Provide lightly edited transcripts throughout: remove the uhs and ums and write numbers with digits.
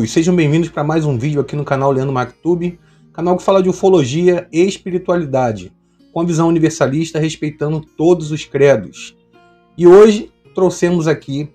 Sejam bem-vindos para mais um vídeo aqui no canal Leandro MacTube, canal que fala de ufologia e espiritualidade, com a visão universalista, respeitando todos os credos. E hoje trouxemos aqui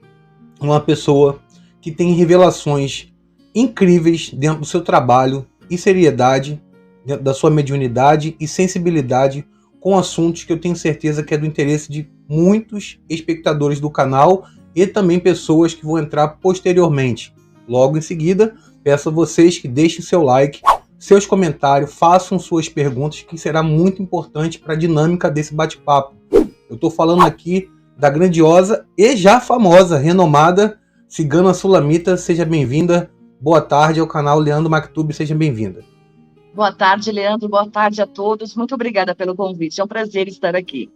uma pessoa que tem revelações incríveis dentro do seu trabalho e seriedade, dentro da sua mediunidade e sensibilidade com assuntos que eu tenho certeza que é do interesse de muitos espectadores do canal e também pessoas que vão entrar posteriormente. Logo em seguida, peço a vocês que deixem seu like, seus comentários, façam suas perguntas, que será muito importante para a dinâmica desse bate-papo. Eu estou falando aqui da grandiosa e já famosa, renomada Cigana Sulamita. Seja bem-vinda. Boa tarde ao canal Leandro MacTube, seja bem-vinda. Boa tarde, Leandro. Boa tarde a todos. Muito obrigada pelo convite. É um prazer estar aqui.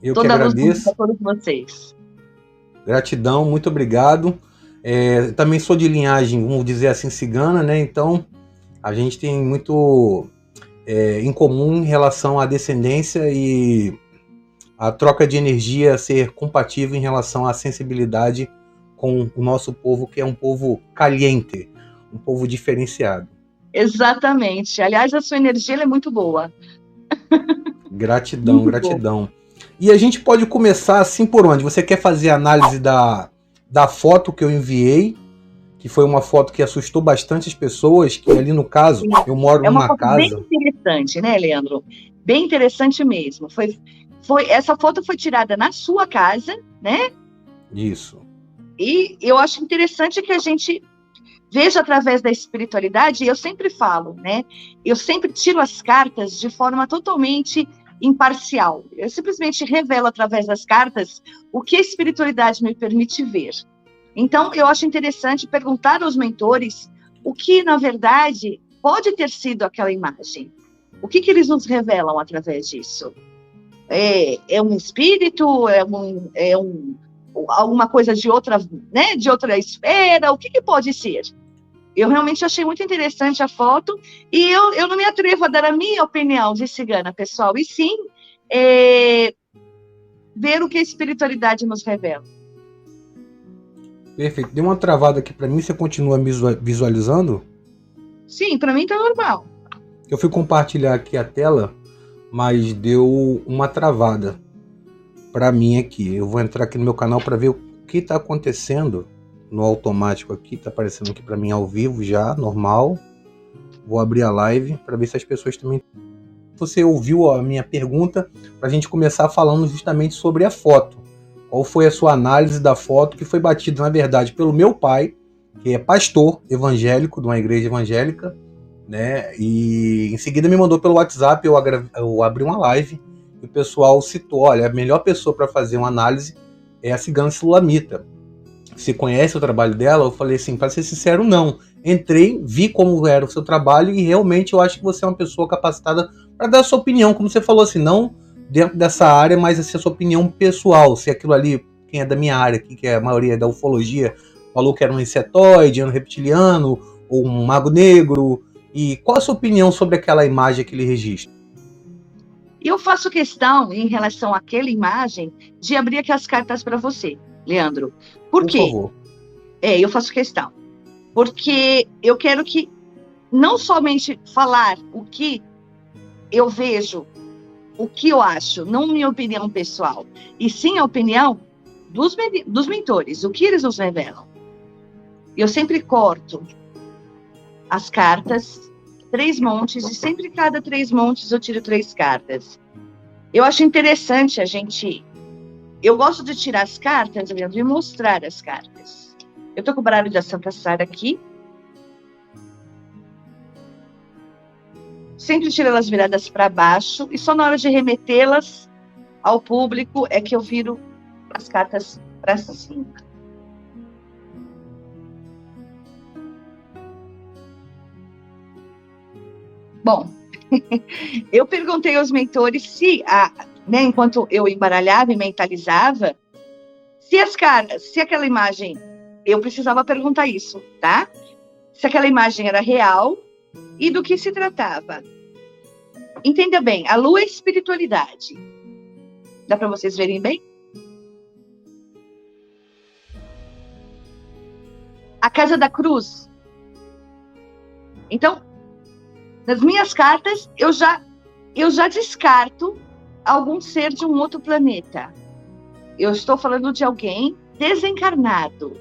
Eu que agradeço. A todos vocês. Gratidão, muito obrigado. Também sou de linhagem, vamos dizer assim, cigana, né? Então, a gente tem muito em comum em relação à descendência e a troca de energia ser compatível em relação à sensibilidade com o nosso povo, que é um povo caliente, um povo diferenciado. Exatamente. Aliás, a sua energia é muito boa. Gratidão, muito gratidão. Boa. E a gente pode começar assim por onde? Você quer fazer a análise da foto que eu enviei, que foi uma foto que assustou bastante as pessoas, que ali no caso, eu moro numa casa... É uma foto bem interessante, né, Leandro? Bem interessante mesmo. Essa foto foi tirada na sua casa, né? Isso. E eu acho interessante que a gente veja através da espiritualidade, e eu sempre falo, né? Eu sempre tiro as cartas de forma totalmente imparcial. Eu simplesmente revelo através das cartas o que a espiritualidade me permite ver. Então, eu acho interessante perguntar aos mentores o que, na verdade, pode ter sido aquela imagem. O que eles nos revelam através disso? É um espírito? Alguma coisa de outra, né, de outra esfera? O que pode ser? Eu realmente achei muito interessante a foto e eu não me atrevo a dar a minha opinião de cigana, pessoal, e sim ver o que a espiritualidade nos revela. Perfeito. Deu uma travada aqui para mim, você continua me visualizando? Sim, para mim tá normal. Eu fui compartilhar aqui a tela, mas deu uma travada para mim aqui. Eu vou entrar aqui no meu canal para ver o que está acontecendo no automático aqui. Está aparecendo aqui para mim ao vivo já, normal. Vou abrir a live para ver se as pessoas também... Você ouviu a minha pergunta para a gente começar falando justamente sobre a foto. Qual foi a sua análise da foto que foi batida, na verdade, pelo meu pai, que é pastor evangélico de uma igreja evangélica, né? E em seguida me mandou pelo WhatsApp, eu abri uma live e o pessoal citou, olha, a melhor pessoa para fazer uma análise é a Cigana Sulamita. Você conhece o trabalho dela? Eu falei assim, para ser sincero, não. Entrei, vi como era o seu trabalho e realmente eu acho que você é uma pessoa capacitada para dar a sua opinião, como você falou assim, não dentro dessa área, mas assim, a sua opinião pessoal, se aquilo ali, quem é da minha área aqui, que é a maioria da ufologia, falou que era um insetoide, um reptiliano, ou um mago negro, e qual a sua opinião sobre aquela imagem, aquele registro? Eu faço questão, em relação àquela imagem, de abrir aquelas cartas para você, Leandro. Por quê? Favor. Eu faço questão. Porque eu quero que, não somente falar o que eu vejo, o que eu acho, não minha opinião pessoal, e sim a opinião dos mentores, o que eles nos revelam. Eu sempre corto as cartas, 3 montes, e sempre cada 3 montes eu tiro 3 cartas. Eu acho interessante a gente... Eu gosto de tirar as cartas, Leandro, e mostrar as cartas. Eu tô com o baralho da Santa Sara aqui. Sempre tiro elas viradas para baixo, e só na hora de remetê-las ao público é que eu viro as cartas para cima. Bom, eu perguntei aos mentores se, né, enquanto eu embaralhava e mentalizava, se aquela imagem, eu precisava perguntar isso, tá? Se aquela imagem era real e do que se tratava. Entenda bem, a lua é espiritualidade. Dá para vocês verem bem? a casa da cruz. Então, nas minhas cartas, eu já descarto algum ser de um outro planeta. Eu estou falando de alguém desencarnado.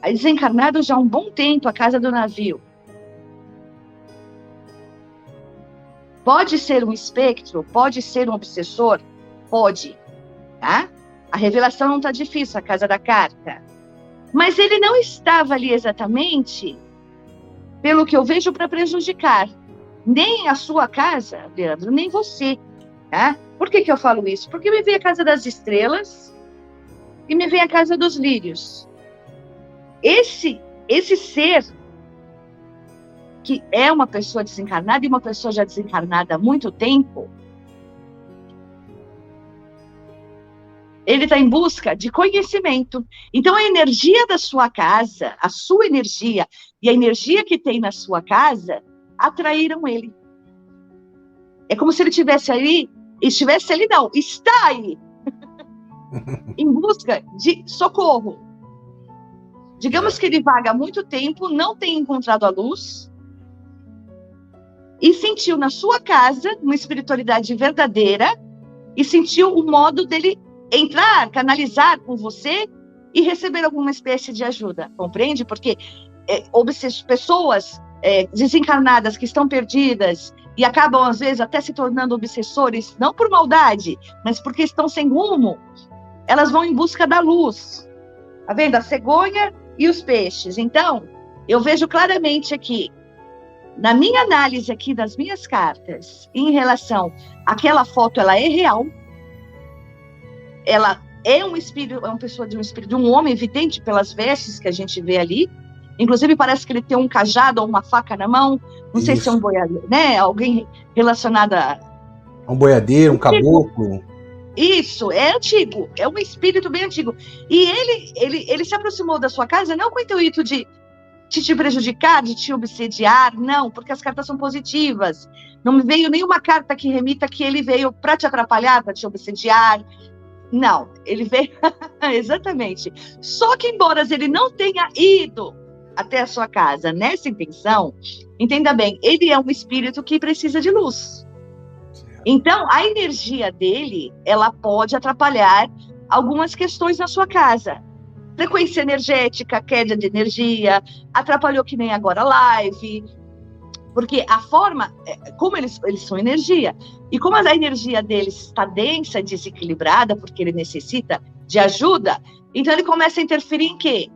Desencarnado já há um bom tempo, a casa do navio. Pode ser um espectro, pode ser um obsessor, pode, tá? A revelação não está difícil, a casa da carta. Mas ele não estava ali exatamente, pelo que eu vejo, para prejudicar nem a sua casa, Leandro, nem você, tá? Por que eu falo isso? Porque me vem a casa das estrelas e me vem a casa dos lírios. Esse ser que é uma pessoa desencarnada e uma pessoa já desencarnada há muito tempo, ele está em busca de conhecimento. Então, a energia da sua casa, a sua energia e a energia que tem na sua casa atraíram ele. É como se ele estivesse ali não, está aí, em busca de socorro. Digamos que ele vaga há muito tempo, não tem encontrado a luz, e sentiu na sua casa uma espiritualidade verdadeira, e sentiu o modo dele entrar, canalizar com você e receber alguma espécie de ajuda, compreende? Porque pessoas desencarnadas que estão perdidas e acabam, às vezes, até se tornando obsessores, não por maldade, mas porque estão sem rumo, elas vão em busca da luz. Tá vendo? A cegonha e os peixes. Então, eu vejo claramente aqui, na minha análise aqui das minhas cartas, em relação àquela foto, ela é real. Ela é um espírito, é uma pessoa de um espírito, de um homem, evidente pelas vestes que a gente vê ali. Inclusive, parece que ele tem um cajado ou uma faca na mão. Não sei se é um boiadeiro, né? Alguém relacionado a... Um boiadeiro, um caboclo. Isso, é antigo. É um espírito bem antigo. E ele se aproximou da sua casa não com o intuito de te prejudicar, de te obsediar, não, porque as cartas são positivas. Não me veio nenhuma carta que remita que ele veio para te atrapalhar, para te obsediar. Não, ele veio... Exatamente. Só que, embora ele não tenha ido até a sua casa nessa intenção, entenda bem, ele é um espírito que precisa de luz. Então, a energia dele, ela pode atrapalhar algumas questões na sua casa. Frequência energética, queda de energia, atrapalhou que nem agora a live, porque a forma, como eles são energia, e como a energia deles está densa, desequilibrada, porque ele necessita de ajuda, então ele começa a interferir em quê?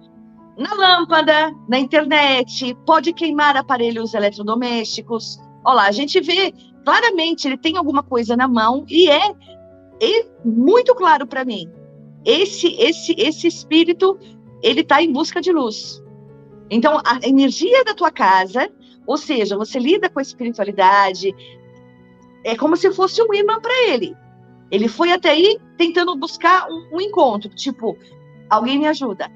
Na lâmpada, na internet, pode queimar aparelhos eletrodomésticos. Olha lá, a gente vê claramente, ele tem alguma coisa na mão e é muito claro para mim. Esse espírito, ele está em busca de luz. Então, a energia da tua casa, ou seja, você lida com a espiritualidade, é como se fosse um imã para ele. Ele foi até aí tentando buscar um encontro, tipo, alguém me ajuda.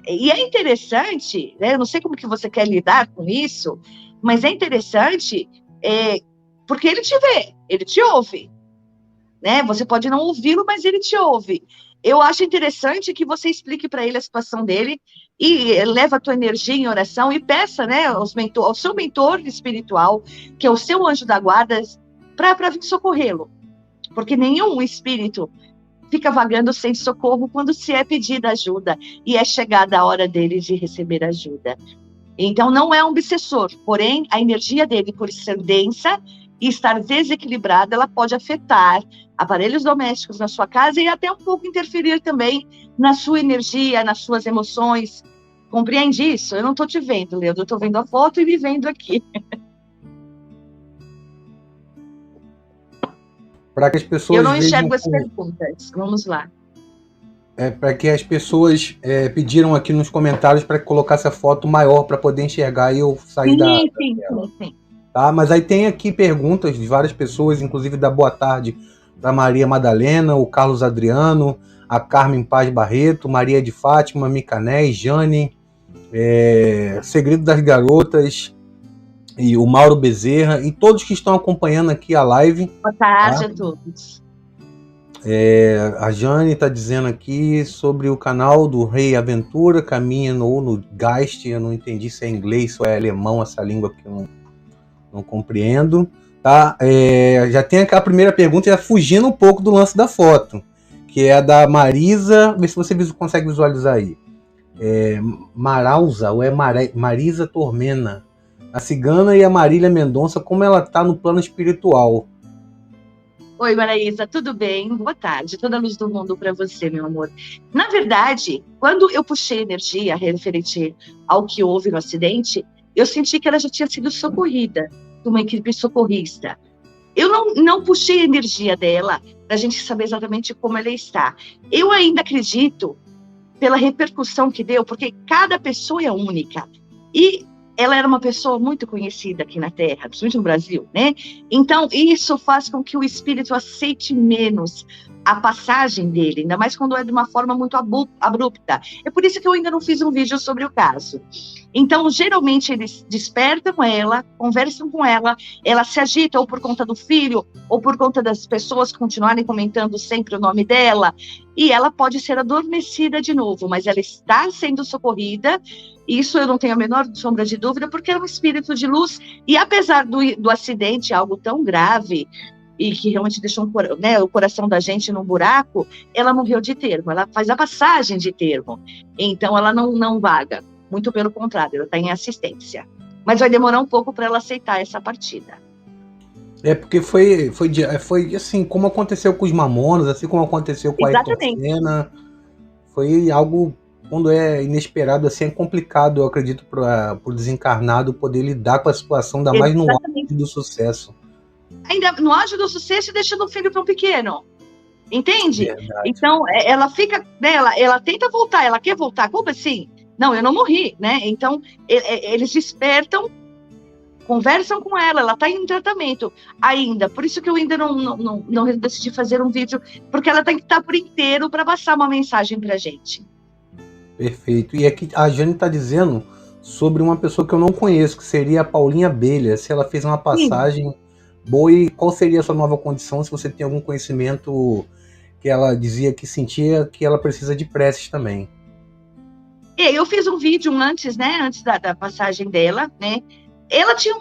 E é interessante, né? Eu não sei como que você quer lidar com isso, mas é interessante, porque ele te vê, ele te ouve. Né? Você pode não ouvi-lo, mas ele te ouve. Eu acho interessante que você explique para ele a situação dele e leva a tua energia em oração e peça, né, ao seu mentor espiritual, que é o seu anjo da guarda, para vir socorrê-lo. Porque nenhum espírito fica vagando sem socorro quando se é pedida ajuda e é chegada a hora dele de receber ajuda. Então, não é um obsessor, porém, a energia dele, por ser densa e estar desequilibrada, ela pode afetar aparelhos domésticos na sua casa e até um pouco interferir também na sua energia, nas suas emoções. Compreende isso? Eu não estou te vendo, Leandro, eu estou vendo a foto e me vendo aqui. Para que as pessoas eu não enxergo as perguntas. Vamos lá. Para que as pessoas pediram aqui nos comentários para que colocasse a foto maior para poder enxergar e eu sair da tela. Sim. Tá? Mas aí tem aqui perguntas de várias pessoas, inclusive da boa tarde para Maria Madalena, o Carlos Adriano, a Carmen Paz Barreto, Maria de Fátima, Micanés, Jane, Segredo das Garotas e o Mauro Bezerra e todos que estão acompanhando aqui a live. Boa tarde a todos. A Jane está dizendo aqui sobre o canal do Rei Aventura, caminha no Geist. Eu não entendi se é inglês ou é alemão, essa língua que eu não compreendo. Tá? Já tem aquela primeira pergunta, já fugindo um pouco do lance da foto, que é a da Marisa. Vê se você consegue visualizar aí. Marausa, ou é Marisa Tormena. A cigana e a Marília Mendonça, como ela está no plano espiritual. Oi, Maraísa, tudo bem? Boa tarde, toda a luz do mundo para você, meu amor. Na verdade, quando eu puxei energia referente ao que houve no acidente, eu senti que ela já tinha sido socorrida por uma equipe socorrista. Eu não puxei a energia dela para a gente saber exatamente como ela está. Eu ainda acredito, pela repercussão que deu, porque cada pessoa é única. E ela era uma pessoa muito conhecida aqui na Terra, principalmente no Brasil, né? Então, isso faz com que o espírito aceite menos a passagem dele, ainda mais quando é de uma forma muito abrupta. É por isso que eu ainda não fiz um vídeo sobre o caso. Então, geralmente, eles despertam ela, conversam com ela, ela se agita ou por conta do filho, ou por conta das pessoas continuarem comentando sempre o nome dela, e ela pode ser adormecida de novo, mas ela está sendo socorrida. Isso eu não tenho a menor sombra de dúvida, porque é um espírito de luz, e apesar do acidente, algo tão grave, e que realmente deixou o coração da gente num buraco, ela morreu de termo, ela faz a passagem de termo, então ela não vaga, muito pelo contrário, ela está em assistência. Mas vai demorar um pouco para ela aceitar essa partida. Porque foi assim, como aconteceu com os Mamonas, assim como aconteceu com a Ayrton Senna, foi algo, quando é inesperado, assim, é complicado, eu acredito, para o desencarnado poder lidar com a situação, ainda mais no auge do sucesso. Ainda no auge do sucesso, deixando o filho tão pequeno, entende? Verdade. Então, ela fica, né, ela tenta voltar, ela quer voltar, como assim? Não, eu não morri, né? Então, eles despertam, conversam com ela, ela está em tratamento ainda, por isso que eu ainda não decidi fazer um vídeo, porque ela tem que estar por inteiro para passar uma mensagem para a gente. Perfeito. E aqui a Jane está dizendo sobre uma pessoa que eu não conheço, que seria a Paulinha Abelha, se ela fez uma passagem boa, e qual seria a sua nova condição, se você tem algum conhecimento, que ela dizia que sentia que ela precisa de preces também. Eu fiz um vídeo antes, né, antes da passagem dela, né, ela tinha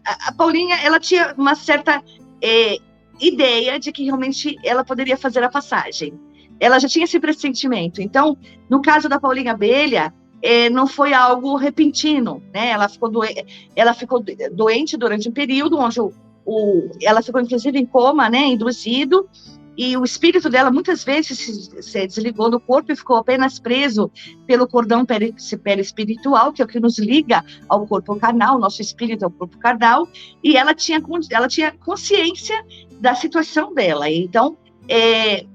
a Paulinha, ela tinha uma certa ideia de que realmente ela poderia fazer a passagem. Ela já tinha esse pressentimento. Então, no caso da Paulinha Abelha, não foi algo repentino, né? Ela ficou doente durante um período onde ela ficou, inclusive, em coma, né? Induzido, e o espírito dela muitas vezes se desligou do corpo e ficou apenas preso pelo cordão perispiritual, que é o que nos liga ao corpo carnal, nosso espírito ao corpo carnal, e ela tinha consciência da situação dela. Então,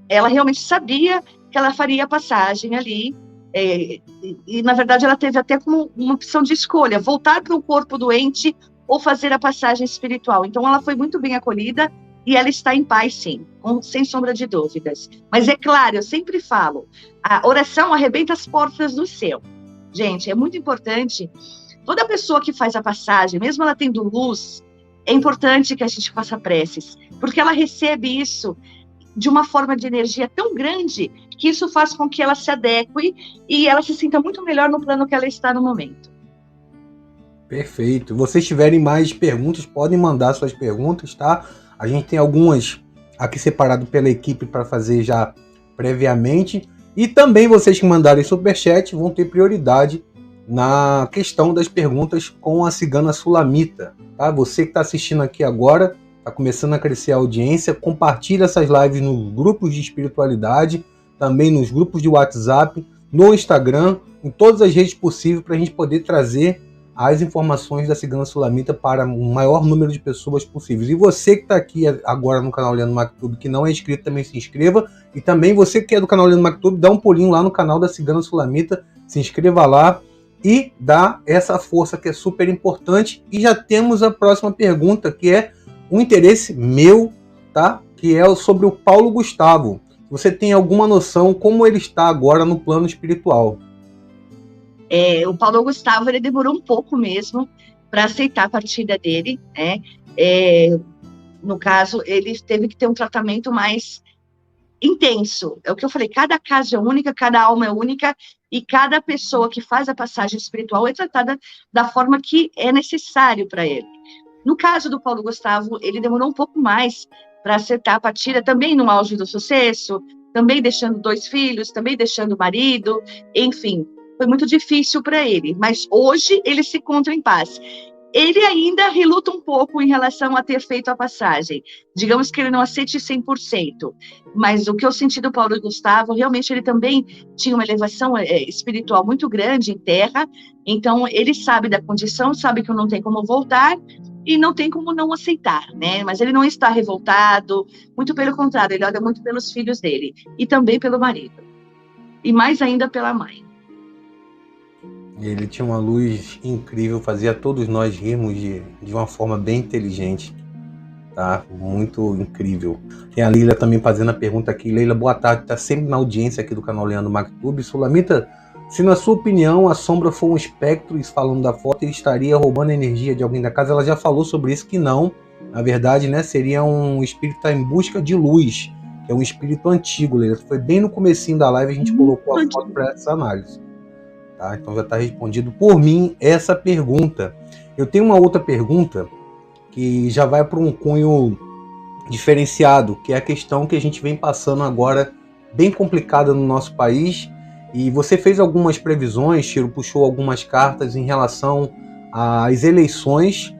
ela realmente sabia que ela faria a passagem ali, e na verdade ela teve até como uma opção de escolha, voltar para o corpo doente ou fazer a passagem espiritual. Então ela foi muito bem acolhida e ela está em paz, sim, sem sombra de dúvidas. Mas é claro, eu sempre falo, a oração arrebenta as portas do céu. Gente, é muito importante, toda pessoa que faz a passagem, mesmo ela tendo luz, é importante que a gente faça preces, porque ela recebe isso de uma forma de energia tão grande que isso faz com que ela se adeque e ela se sinta muito melhor no plano que ela está no momento. Perfeito. Se vocês tiverem mais perguntas, podem mandar suas perguntas, tá? A gente tem algumas aqui separado pela equipe para fazer já previamente. E também vocês que mandarem superchat vão ter prioridade na questão das perguntas com a Cigana Sulamita, tá? Você que está assistindo aqui agora, está começando a crescer a audiência, compartilha essas lives nos grupos de espiritualidade, também nos grupos de WhatsApp, no Instagram, em todas as redes possíveis, para a gente poder trazer as informações da Cigana Sulamita para o maior número de pessoas possíveis. E você que está aqui agora no canal Leandro Mactub, que não é inscrito, também se inscreva. E também você que é do canal Leandro Mactub, dá um pulinho lá no canal da Cigana Sulamita, se inscreva lá e dá essa força que é super importante. E já temos a próxima pergunta, que é um interesse meu, tá? Que é sobre o Paulo Gustavo. Você tem alguma noção como ele está agora no plano espiritual? O Paulo Gustavo, ele demorou um pouco mesmo para aceitar a partida dele, né? No caso, ele teve que ter um tratamento mais intenso. É o que eu falei, cada caso é única, cada alma é única, e cada pessoa que faz a passagem espiritual é tratada da forma que é necessário para ele. No caso do Paulo Gustavo, ele demorou um pouco mais para acertar a partida, também no auge do sucesso, também deixando 2 filhos, também deixando o marido, enfim, foi muito difícil para ele, mas hoje ele se encontra em paz. Ele ainda reluta um pouco em relação a ter feito a passagem. Digamos que ele não aceite 100%, mas o que eu senti do Paulo Gustavo, realmente ele também tinha uma elevação espiritual muito grande em terra, então ele sabe da condição, sabe que não tem como voltar, e não tem como não aceitar, né? Mas ele não está revoltado, muito pelo contrário, ele olha muito pelos filhos dele, e também pelo marido, e mais ainda pela mãe. Ele tinha uma luz incrível, fazia todos nós rirmos de uma forma bem inteligente, tá? Muito incrível. Tem a Leila também fazendo a pergunta aqui. Leila, boa tarde, tá sempre na audiência aqui do canal Leandro Mactube. Sulamita, se na sua opinião a sombra for um espectro, falando da foto, ele estaria roubando a energia de alguém da casa? Ela já falou sobre isso, que não. Na verdade, né, seria um espírito que tá em busca de luz, que é um espírito antigo, Leila. Foi bem no comecinho da live, a gente colocou a foto para essa análise. Tá? Então já está respondido por mim essa pergunta. Eu tenho uma outra pergunta que já vai para um cunho diferenciado, que é a questão que a gente vem passando agora, bem complicada no nosso país. E você fez algumas previsões, Chiro puxou algumas cartas em relação às eleições,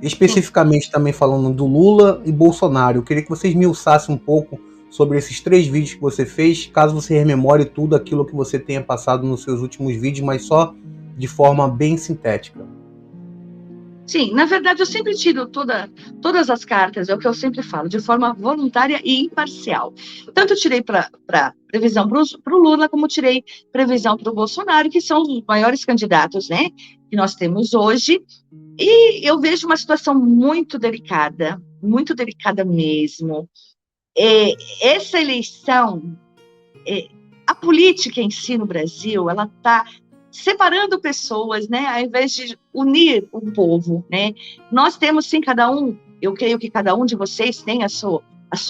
especificamente também falando do Lula e Bolsonaro. Eu queria que vocês me esmiuçassem um pouco sobre esses 3 vídeos que você fez, caso você rememore tudo aquilo que você tenha passado nos seus últimos vídeos, mas só de forma bem sintética. Sim, na verdade eu sempre tiro todas as cartas, é o que eu sempre falo, de forma voluntária e imparcial. Tanto tirei para previsão para o Lula, como tirei previsão para o Bolsonaro, que são os maiores candidatos, né, que nós temos hoje. E eu vejo uma situação muito delicada mesmo. Essa eleição, a política em si no Brasil, ela está separando pessoas, né, ao invés de unir o povo, né? Nós temos, sim, cada um, eu creio que cada um de vocês tem a sua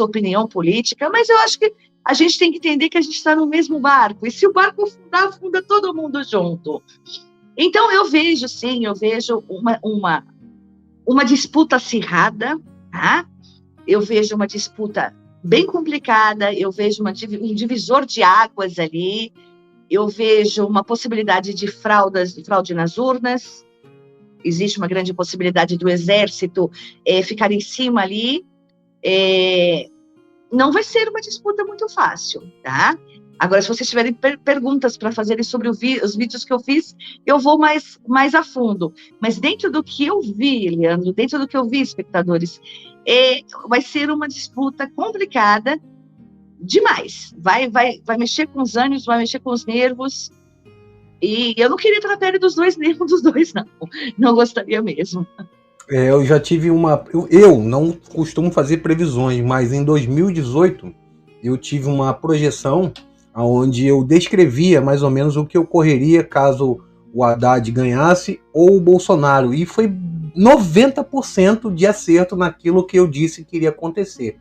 opinião política, mas eu acho que a gente tem que entender que a gente está no mesmo barco, e se o barco afundar, afunda todo mundo junto. Então, eu vejo, sim, uma disputa acirrada, tá? Eu vejo uma disputa bem complicada, eu vejo um divisor de águas ali, eu vejo uma possibilidade de fraude nas urnas, existe uma grande possibilidade do exército ficar em cima ali, não vai ser uma disputa muito fácil, tá? Agora, se vocês tiverem perguntas para fazerem sobre os vídeos que eu fiz, eu vou mais a fundo. Mas dentro do que eu vi, Leandro, dentro do que eu vi, espectadores, vai ser uma disputa complicada demais. Vai mexer com os ânimos, vai mexer com os nervos. E eu não queria estar na pele dos dois, nenhum dos dois, não. Não gostaria mesmo. Eu já tive uma... Eu não costumo fazer previsões, mas em 2018 eu tive uma projeção onde eu descrevia mais ou menos o que ocorreria caso o Haddad ganhasse ou o Bolsonaro. E foi 90% de acerto naquilo que eu disse que iria acontecer.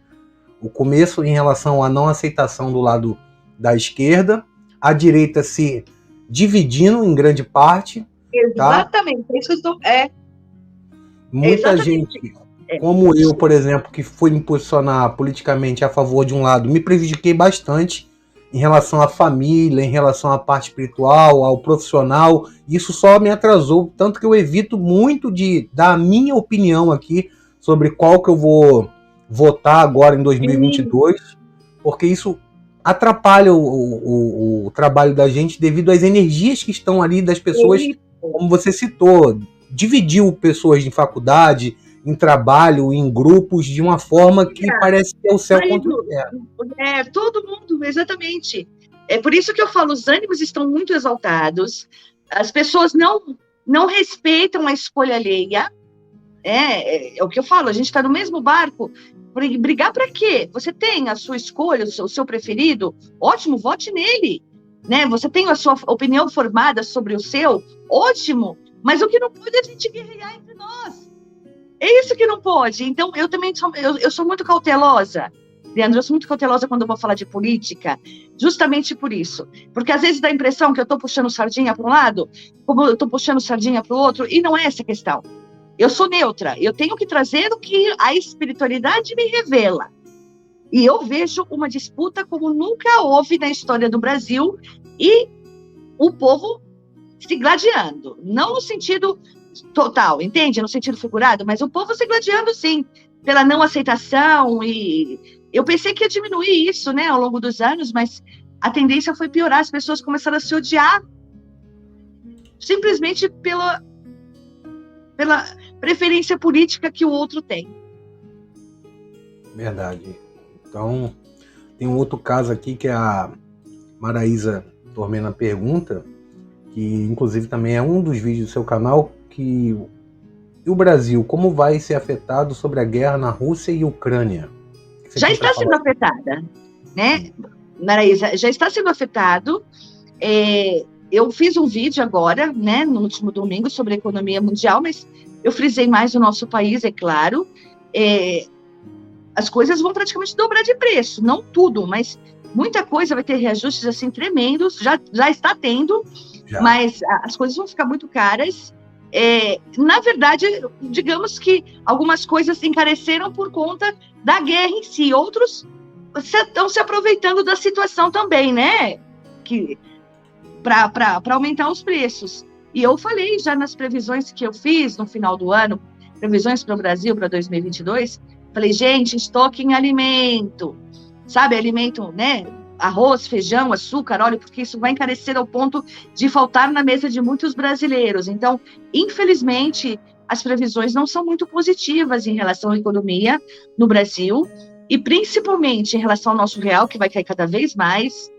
O começo em relação à não aceitação do lado da esquerda, a direita se dividindo em grande parte. Exatamente, tá? Isso Muita gente, como eu, por exemplo, que fui me posicionar politicamente a favor de um lado, me prejudiquei bastante em relação à família, em relação à parte espiritual, ao profissional. Isso só me atrasou, tanto que eu evito muito de dar a minha opinião aqui sobre qual que eu vou votar agora em 2022, porque isso atrapalha o trabalho da gente devido às energias que estão ali das pessoas, como você citou, dividiu pessoas em faculdade, em trabalho, em grupos, de uma forma que parece que é o céu contra o terra. Todo mundo, exatamente. É por isso que eu falo, os ânimos estão muito exaltados, as pessoas não respeitam a escolha alheia. É o que eu falo, a gente está no mesmo barco. Brigar para quê? Você tem a sua escolha, o seu preferido, ótimo, vote nele. Né? Você tem a sua opinião formada sobre o seu, ótimo, mas o que não pode é a gente guerrear entre nós. É isso que não pode. Então, eu também sou muito cautelosa. Leandro, eu sou muito cautelosa quando eu vou falar de política, justamente por isso. Porque às vezes dá a impressão que eu estou puxando sardinha para um lado, como eu estou puxando sardinha para o outro, e não é essa a questão. Eu sou neutra, eu tenho que trazer o que a espiritualidade me revela. E eu vejo uma disputa como nunca houve na história do Brasil, e o povo se gladiando. Não no sentido total, entende? No sentido figurado, mas o povo se gladiando, sim, pela não aceitação. E eu pensei que ia diminuir isso, né, ao longo dos anos, mas a tendência foi piorar. As pessoas começaram a se odiar simplesmente pela preferência política que o outro tem. Verdade. Então, tem um outro caso aqui que a Maraísa Tormena pergunta, que inclusive também é um dos vídeos do seu canal, que o Brasil, como vai ser afetado sobre a guerra na Rússia e Ucrânia? Já está sendo afetada, né, Maraísa? Já está sendo afetado. Eu fiz um vídeo agora, né, no último domingo, sobre a economia mundial, mas eu frisei mais o nosso país, é claro. As coisas vão praticamente dobrar de preço, não tudo, mas muita coisa vai ter reajustes assim tremendos, já está tendo, mas as coisas vão ficar muito caras. Na verdade, digamos que algumas coisas encareceram por conta da guerra em si, outros estão se aproveitando da situação também, né? Para aumentar os preços. E eu falei já nas previsões que eu fiz no final do ano, previsões para o Brasil para 2022, falei, gente, estoque em alimento, sabe, alimento, né, arroz, feijão, açúcar, óleo, porque isso vai encarecer ao ponto de faltar na mesa de muitos brasileiros. Então, infelizmente, as previsões não são muito positivas em relação à economia no Brasil, e principalmente em relação ao nosso real, que vai cair cada vez mais,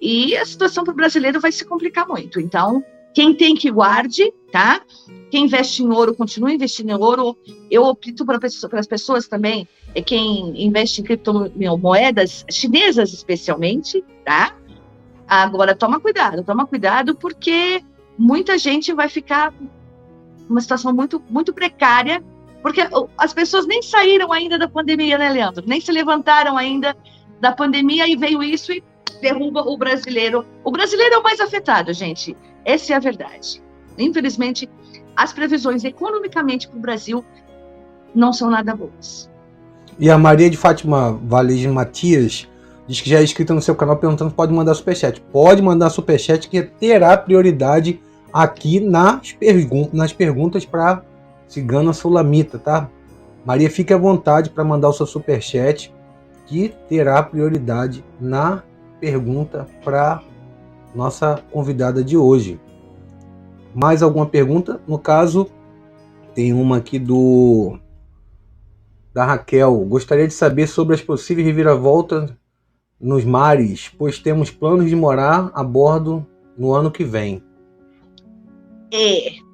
e a situação para o brasileiro vai se complicar muito. Então, quem tem que guarde, tá? Quem investe em ouro, continua investindo em ouro. Eu opto para as pessoas também, quem investe em criptomoedas chinesas especialmente, tá? Agora, toma cuidado, porque muita gente vai ficar numa situação muito, muito precária, porque as pessoas nem saíram ainda da pandemia, né, Leandro? Nem se levantaram ainda da pandemia e veio isso e derruba o brasileiro. O brasileiro é o mais afetado, gente. Essa é a verdade. Infelizmente, as previsões economicamente para o Brasil não são nada boas. E a Maria de Fátima Valide Matias diz que já é inscrita no seu canal perguntando se pode mandar superchat. Pode mandar superchat que terá prioridade aqui nas perguntas para Cigana Sulamita, tá? Maria, fique à vontade para mandar o seu superchat que terá prioridade na pergunta para nossa convidada de hoje. Mais alguma pergunta? No caso, tem uma aqui da Raquel. Gostaria de saber sobre as possíveis reviravoltas nos mares, pois temos planos de morar a bordo no ano que vem.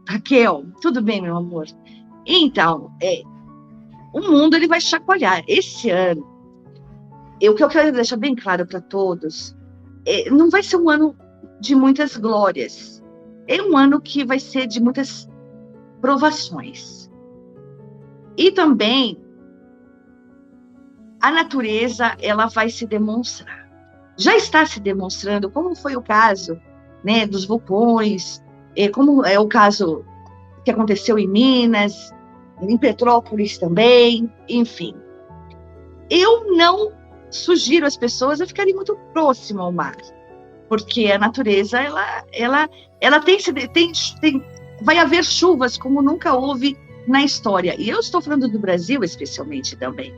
Raquel, tudo bem, meu amor? Então, o mundo ele vai chacoalhar. Esse ano, o que eu quero deixar bem claro para todos, não vai ser um ano de muitas glórias. É um ano que vai ser de muitas provações. E também a natureza, ela vai se demonstrar. Já está se demonstrando, como foi o caso, né, dos vulcões, como é o caso que aconteceu em Minas, em Petrópolis também, enfim. Eu não sugiro às pessoas a ficarem muito próximo ao mar, porque a natureza, ela vai haver chuvas como nunca houve na história. E eu estou falando do Brasil especialmente também.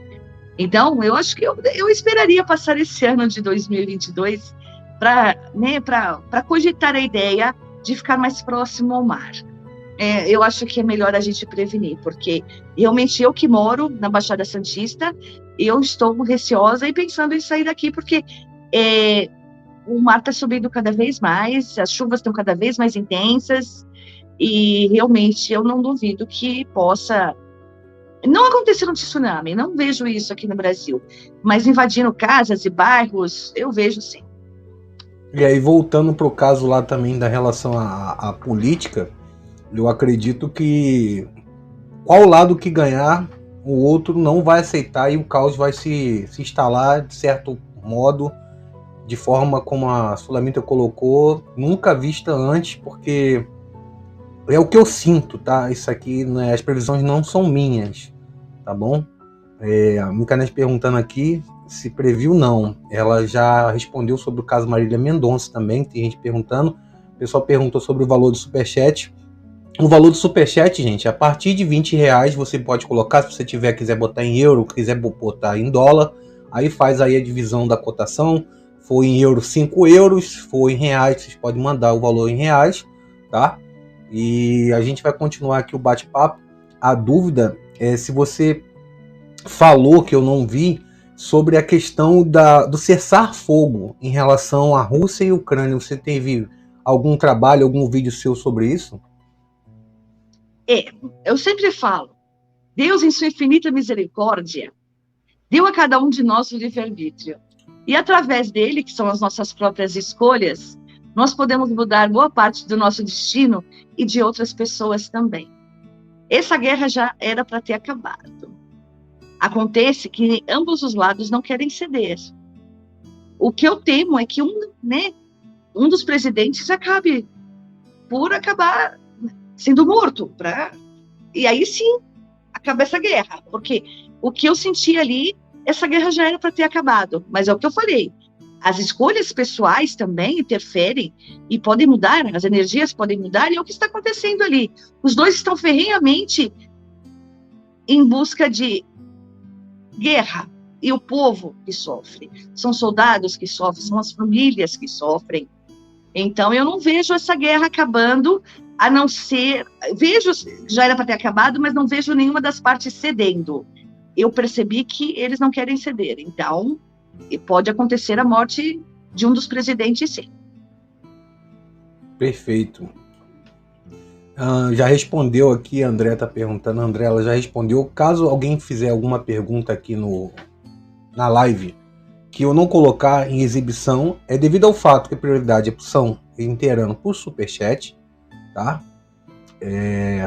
Então, eu acho que eu esperaria passar esse ano de 2022 para cogitar a ideia de ficar mais próximo ao mar. Eu acho que é melhor a gente prevenir, porque realmente eu que moro na Baixada Santista, eu estou receosa e pensando em sair daqui, porque o mar está subindo cada vez mais, as chuvas estão cada vez mais intensas, e realmente eu não duvido que possa não acontecer um tsunami, não vejo isso aqui no Brasil, mas invadindo casas e bairros, eu vejo sim. E aí, voltando para o caso lá também da relação à política, eu acredito que qual lado que ganhar o outro não vai aceitar e o caos vai se instalar de certo modo, de forma como a Sulamita colocou, nunca vista antes, porque é o que eu sinto, tá? Isso aqui, né, as previsões não são minhas, tá bom? A Micanete perguntando aqui se previu, não. Ela já respondeu sobre o caso Marília Mendonça também, tem gente perguntando. O pessoal perguntou sobre o valor do superchat. O valor do superchat, gente, a partir de R$20 você pode colocar, se você quiser botar em euro, quiser botar em dólar, aí faz aí a divisão da cotação. For em euro, 5 euros, for em reais, vocês podem mandar o valor em reais, tá? E a gente vai continuar aqui o bate-papo. A dúvida é se você falou, que eu não vi, sobre a questão do cessar-fogo em relação à Rússia e Ucrânia. Você teve algum trabalho, algum vídeo seu sobre isso? Eu sempre falo, Deus, em sua infinita misericórdia, deu a cada um de nós o livre-arbítrio. E através dele, que são as nossas próprias escolhas, nós podemos mudar boa parte do nosso destino e de outras pessoas também. Essa guerra já era para ter acabado. Acontece que ambos os lados não querem ceder. O que eu temo é que um dos presidentes acabe por acabar sendo morto. E aí sim, acaba essa guerra. Porque o que eu senti ali, essa guerra já era para ter acabado. Mas é o que eu falei. As escolhas pessoais também interferem e podem mudar, as energias podem mudar, e é o que está acontecendo ali. Os dois estão ferrenhamente em busca de guerra, e o povo que sofre. São soldados que sofrem, são as famílias que sofrem. Então, eu não vejo essa guerra acabando, a não ser... Vejo, já era para ter acabado, mas não vejo nenhuma das partes cedendo. Eu percebi que eles não querem ceder. Então, pode acontecer a morte de um dos presidentes, sim. Perfeito. Já respondeu aqui, a André está perguntando. A André, ela já respondeu. Caso alguém fizer alguma pergunta aqui na live que eu não colocar em exibição, é devido ao fato que a prioridade são inteirando por superchat, tá?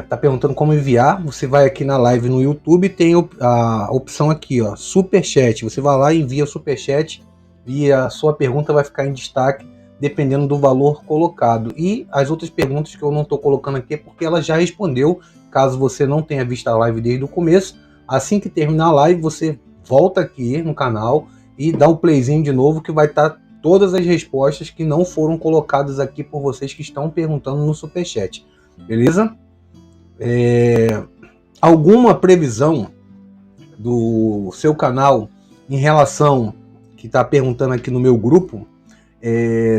Tá perguntando como enviar. Você vai aqui na live no YouTube, tem a opção aqui, ó, superchat. Você vai lá e envia o superchat e a sua pergunta vai ficar em destaque dependendo do valor colocado. E as outras perguntas que eu não estou colocando aqui é porque ela já respondeu. Caso você não tenha visto a live desde o começo, assim que terminar a live, você volta aqui no canal e dá um playzinho de novo, que vai estar todas as respostas que não foram colocadas aqui por vocês que estão perguntando no superchat. Beleza? Alguma previsão do seu canal em relação, que está perguntando aqui no meu grupo,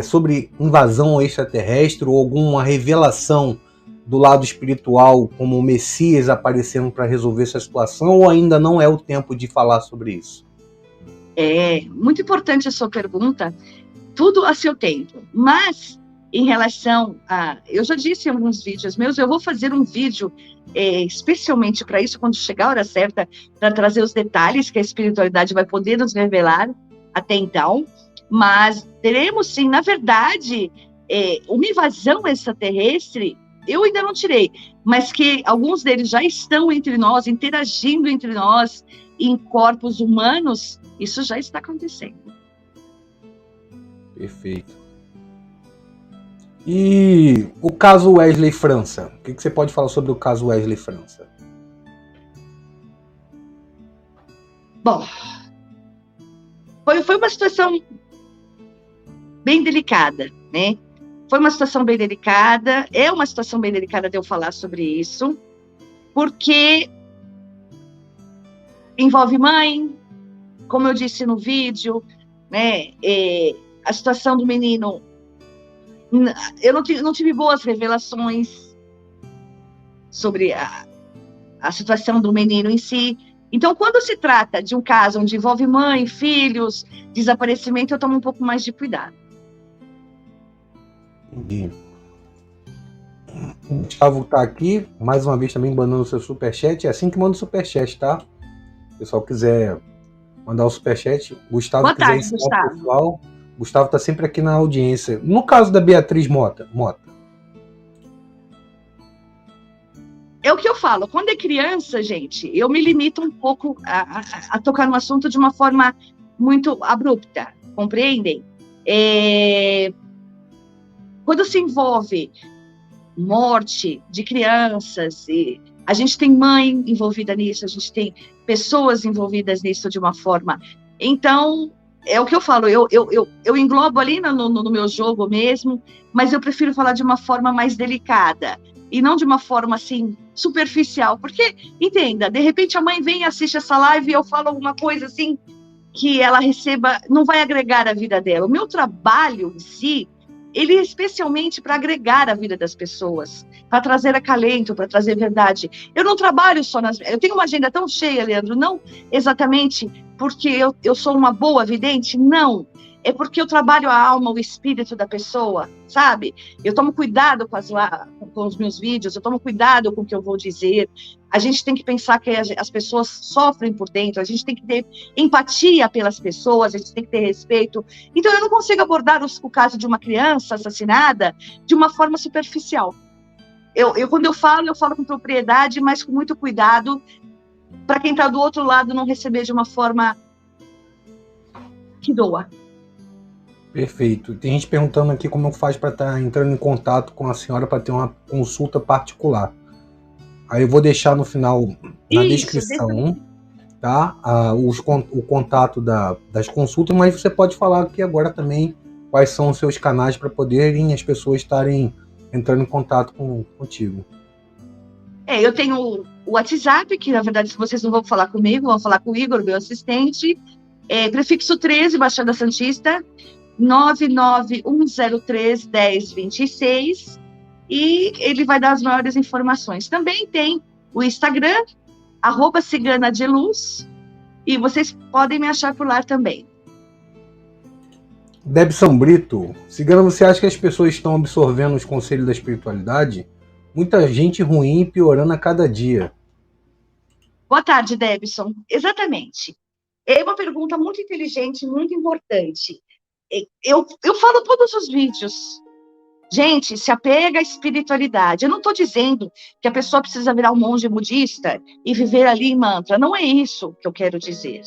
sobre invasão extraterrestre ou alguma revelação do lado espiritual, como o Messias aparecendo para resolver essa situação, ou ainda não é o tempo de falar sobre isso? É muito importante a sua pergunta, tudo a seu tempo, mas em relação a... Eu já disse em alguns vídeos meus, eu vou fazer um vídeo especialmente para isso, quando chegar a hora certa, para trazer os detalhes que a espiritualidade vai poder nos revelar até então, mas teremos sim, na verdade, uma invasão extraterrestre, eu ainda não tirei, mas que alguns deles já estão entre nós, interagindo entre nós, em corpos humanos, isso já está acontecendo. Perfeito. E o caso Wesley França? O que você pode falar sobre o caso Wesley França? Bom, foi uma situação bem delicada, né? Foi uma situação bem delicada, é uma situação bem delicada de eu falar sobre isso, porque envolve mãe, como eu disse no vídeo, né? A situação do menino, eu não tive boas revelações sobre a situação do menino em si. Então, quando se trata de um caso onde envolve mãe, filhos, desaparecimento, eu tomo um pouco mais de cuidado. Entendi. O Gustavo tá aqui, mais uma vez também mandando o seu superchat. É assim que manda o superchat, tá? Se o pessoal quiser mandar o superchat, Gustavo Boa quiser tarde, ensinar Gustavo. o pessoal. Gustavo tá sempre aqui na audiência. No caso da Beatriz Mota. É o que eu falo, quando é criança, gente, eu me limito um pouco a tocar no assunto de uma forma muito abrupta, compreendem? Quando se envolve morte de crianças, e a gente tem mãe envolvida nisso, a gente tem pessoas envolvidas nisso de uma forma. Então, é o que eu falo, eu englobo ali no meu jogo mesmo, mas eu prefiro falar de uma forma mais delicada, e não de uma forma, assim, superficial, porque, entenda, de repente a mãe vem e assiste essa live e eu falo alguma coisa, assim, que ela receba, não vai agregar a vida dela. O meu trabalho em si, ele é especialmente para agregar a vida das pessoas, para trazer acalento, para trazer verdade. Eu não trabalho só nas... Eu tenho uma agenda tão cheia, Leandro, não exatamente porque eu sou uma boa vidente, não. É porque eu trabalho a alma, o espírito da pessoa, sabe? Eu tomo cuidado com os meus vídeos, eu tomo cuidado com o que eu vou dizer. A gente tem que pensar que as pessoas sofrem por dentro, a gente tem que ter empatia pelas pessoas, a gente tem que ter respeito. Então, eu não consigo abordar o caso de uma criança assassinada de uma forma superficial. Quando eu falo com propriedade, mas com muito cuidado, para quem está do outro lado não receber de uma forma que doa. Perfeito. Tem gente perguntando aqui como faz para estar entrando em contato com a senhora para ter uma consulta particular. Aí eu vou deixar no final, na descrição, tá? O contato das consultas, mas você pode falar aqui agora também quais são os seus canais para poderem as pessoas estarem entrando em contato contigo. Eu tenho o WhatsApp, que na verdade vocês não vão falar comigo, vão falar com o Igor, meu assistente, prefixo 13, Baixada Santista, 991031026, e ele vai dar as maiores informações. Também tem o Instagram, @ciganadeluz, e vocês podem me achar por lá também. Debson Brito, Cigana, você acha que as pessoas estão absorvendo os conselhos da espiritualidade? Muita gente ruim piorando a cada dia. Boa tarde, Debson. Exatamente. É uma pergunta muito inteligente, muito importante. Eu falo todos os vídeos. Gente, se apega à espiritualidade. Eu não estou dizendo que a pessoa precisa virar um monge budista e viver ali em mantra. Não é isso que eu quero dizer.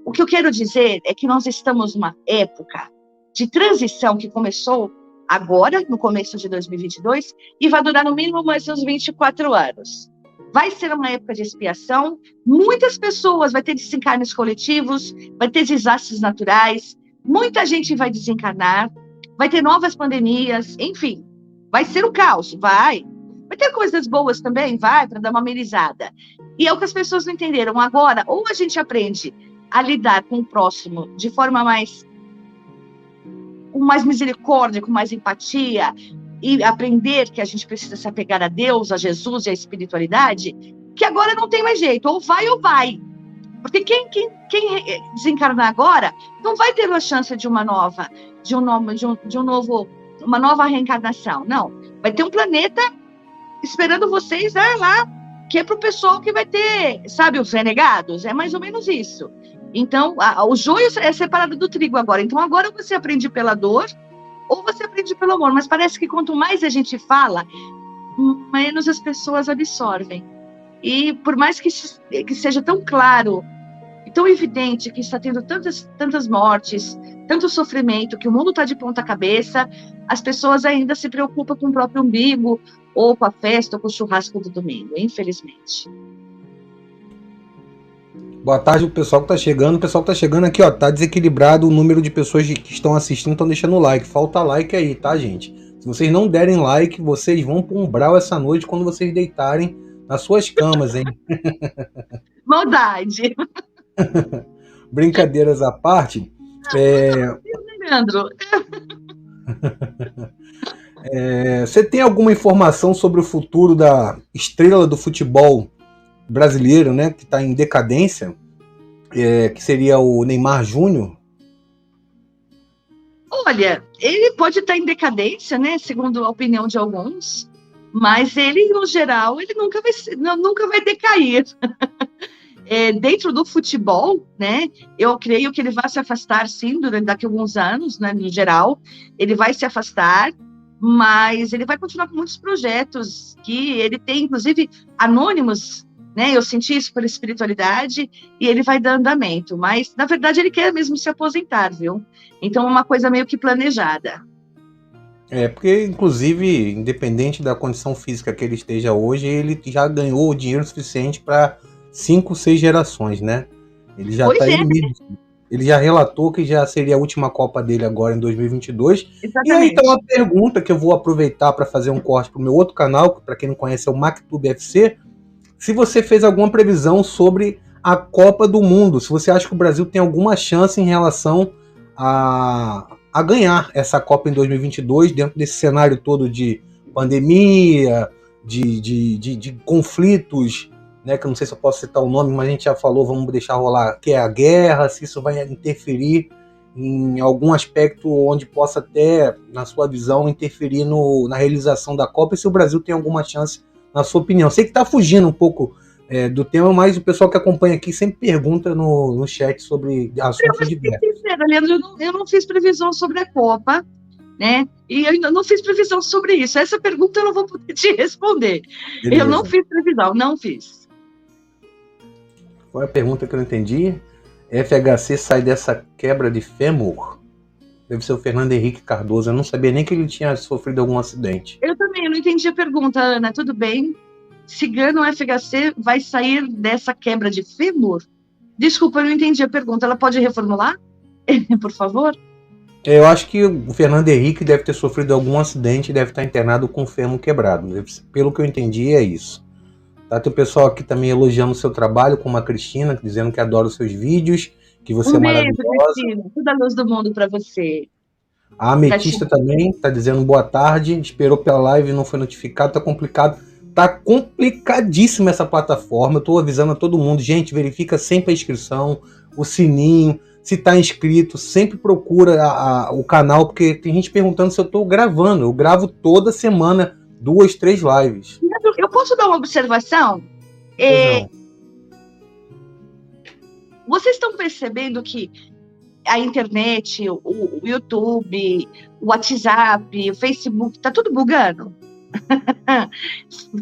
O que eu quero dizer é que nós estamos numa época de transição que começou agora, no começo de 2022, e vai durar no mínimo mais uns 24 anos. Vai ser uma época de expiação. Muitas pessoas, vai ter desencarnes coletivos, vai ter desastres naturais, muita gente vai desencarnar, vai ter novas pandemias, enfim, vai ser um caos, vai ter coisas boas também, vai, para dar uma amenizada. E é o que as pessoas não entenderam. Agora, ou a gente aprende a lidar com o próximo de forma com mais misericórdia, com mais empatia, e aprender que a gente precisa se apegar a Deus, a Jesus e à espiritualidade, que agora não tem mais jeito, ou vai. Porque quem desencarnar agora não vai ter a chance de uma nova reencarnação. Não. Vai ter um planeta esperando vocês lá, que é para o pessoal que vai ter, sabe, os renegados. É mais ou menos isso. Então, o joio é separado do trigo agora. Então, agora você aprende pela dor ou você aprende pelo amor. Mas parece que quanto mais a gente fala, menos as pessoas absorvem. E por mais que seja tão claro e tão evidente que está tendo tantas mortes, tanto sofrimento, que o mundo está de ponta cabeça, as pessoas ainda se preocupam com o próprio umbigo, ou com a festa, ou com o churrasco do domingo, infelizmente. Boa tarde, o pessoal que tá chegando. O pessoal que tá chegando aqui, ó, tá desequilibrado o número de pessoas que estão assistindo, estão deixando like. Falta like aí, tá, gente? Se vocês não derem like, vocês vão pro umbral essa noite quando vocês deitarem nas suas camas, hein? Maldade! Brincadeiras à parte, Leandro. Você tem alguma informação sobre o futuro da estrela do futebol brasileiro, né, que está em decadência, que seria o Neymar Júnior? Olha, ele pode estar em decadência, né, segundo a opinião de alguns, mas ele, no geral, ele nunca vai decair. Dentro do futebol, né, eu creio que ele vai se afastar, sim, daqui a alguns anos, né, no geral, ele vai se afastar. mas ele vai continuar com muitos projetos que ele tem, inclusive, anônimos, né? Eu senti isso pela espiritualidade, e ele vai dar andamento, mas, na verdade, ele quer mesmo se aposentar, viu? Então, é uma coisa meio que planejada. Porque, inclusive, independente da condição física que ele esteja hoje, ele já ganhou dinheiro suficiente para 5, 6 gerações, né? Ele já Pois está é, ele já relatou que já seria a última Copa dele agora em 2022. E aí tem exatamente. uma pergunta que eu vou aproveitar para fazer um corte para o meu outro canal, que para quem não conhece é o MacTube FC. Se você fez alguma previsão sobre a Copa do Mundo, se você acha que o Brasil tem alguma chance em relação a ganhar essa Copa em 2022, dentro desse cenário todo de pandemia, de conflitos, né, que eu não sei se eu posso citar o nome, mas a gente já falou, vamos deixar rolar, que é a guerra, se isso vai interferir em algum aspecto onde possa até, na sua visão, interferir na realização da Copa, e se o Brasil tem alguma chance, na sua opinião. Sei que está fugindo um pouco do tema, mas o pessoal que acompanha aqui sempre pergunta no chat sobre Eu assuntos vou ser diversos. sincera, Leandro, eu não fiz previsão sobre a Copa, né? E eu ainda não fiz previsão sobre isso. Essa pergunta eu não vou poder te responder. Eu não Beleza. fiz previsão, não fiz. Qual é a pergunta que eu não entendi? FHC sai dessa quebra de fêmur? Deve ser o Fernando Henrique Cardoso. Eu não sabia nem que ele tinha sofrido algum acidente. Eu também não entendi a pergunta, Ana. Tudo bem? Cigano FHC vai sair dessa quebra de fêmur? Desculpa, eu não entendi a pergunta. Ela pode reformular? Por favor? Eu acho que o Fernando Henrique deve ter sofrido algum acidente e deve estar internado com o fêmur quebrado. Pelo que eu entendi, é isso. Tá? Tem o pessoal aqui também elogiando o seu trabalho, como a Cristina, dizendo que adora os seus vídeos, que você é Um beijo, maravilhosa. Cristina. Toda a luz do mundo para você. A Ametista Gratidão. também está dizendo boa tarde, esperou pela live e não foi notificado, tá complicado. Tá complicadíssima essa plataforma, eu tô avisando a todo mundo, gente, verifica sempre a inscrição, o sininho, se tá inscrito, sempre procura o canal, porque tem gente perguntando se eu tô gravando, eu gravo toda semana, 2, 3 lives. Eu posso dar uma observação? Pois não. Vocês estão percebendo que a internet, o YouTube, o WhatsApp, o Facebook, está tudo bugando?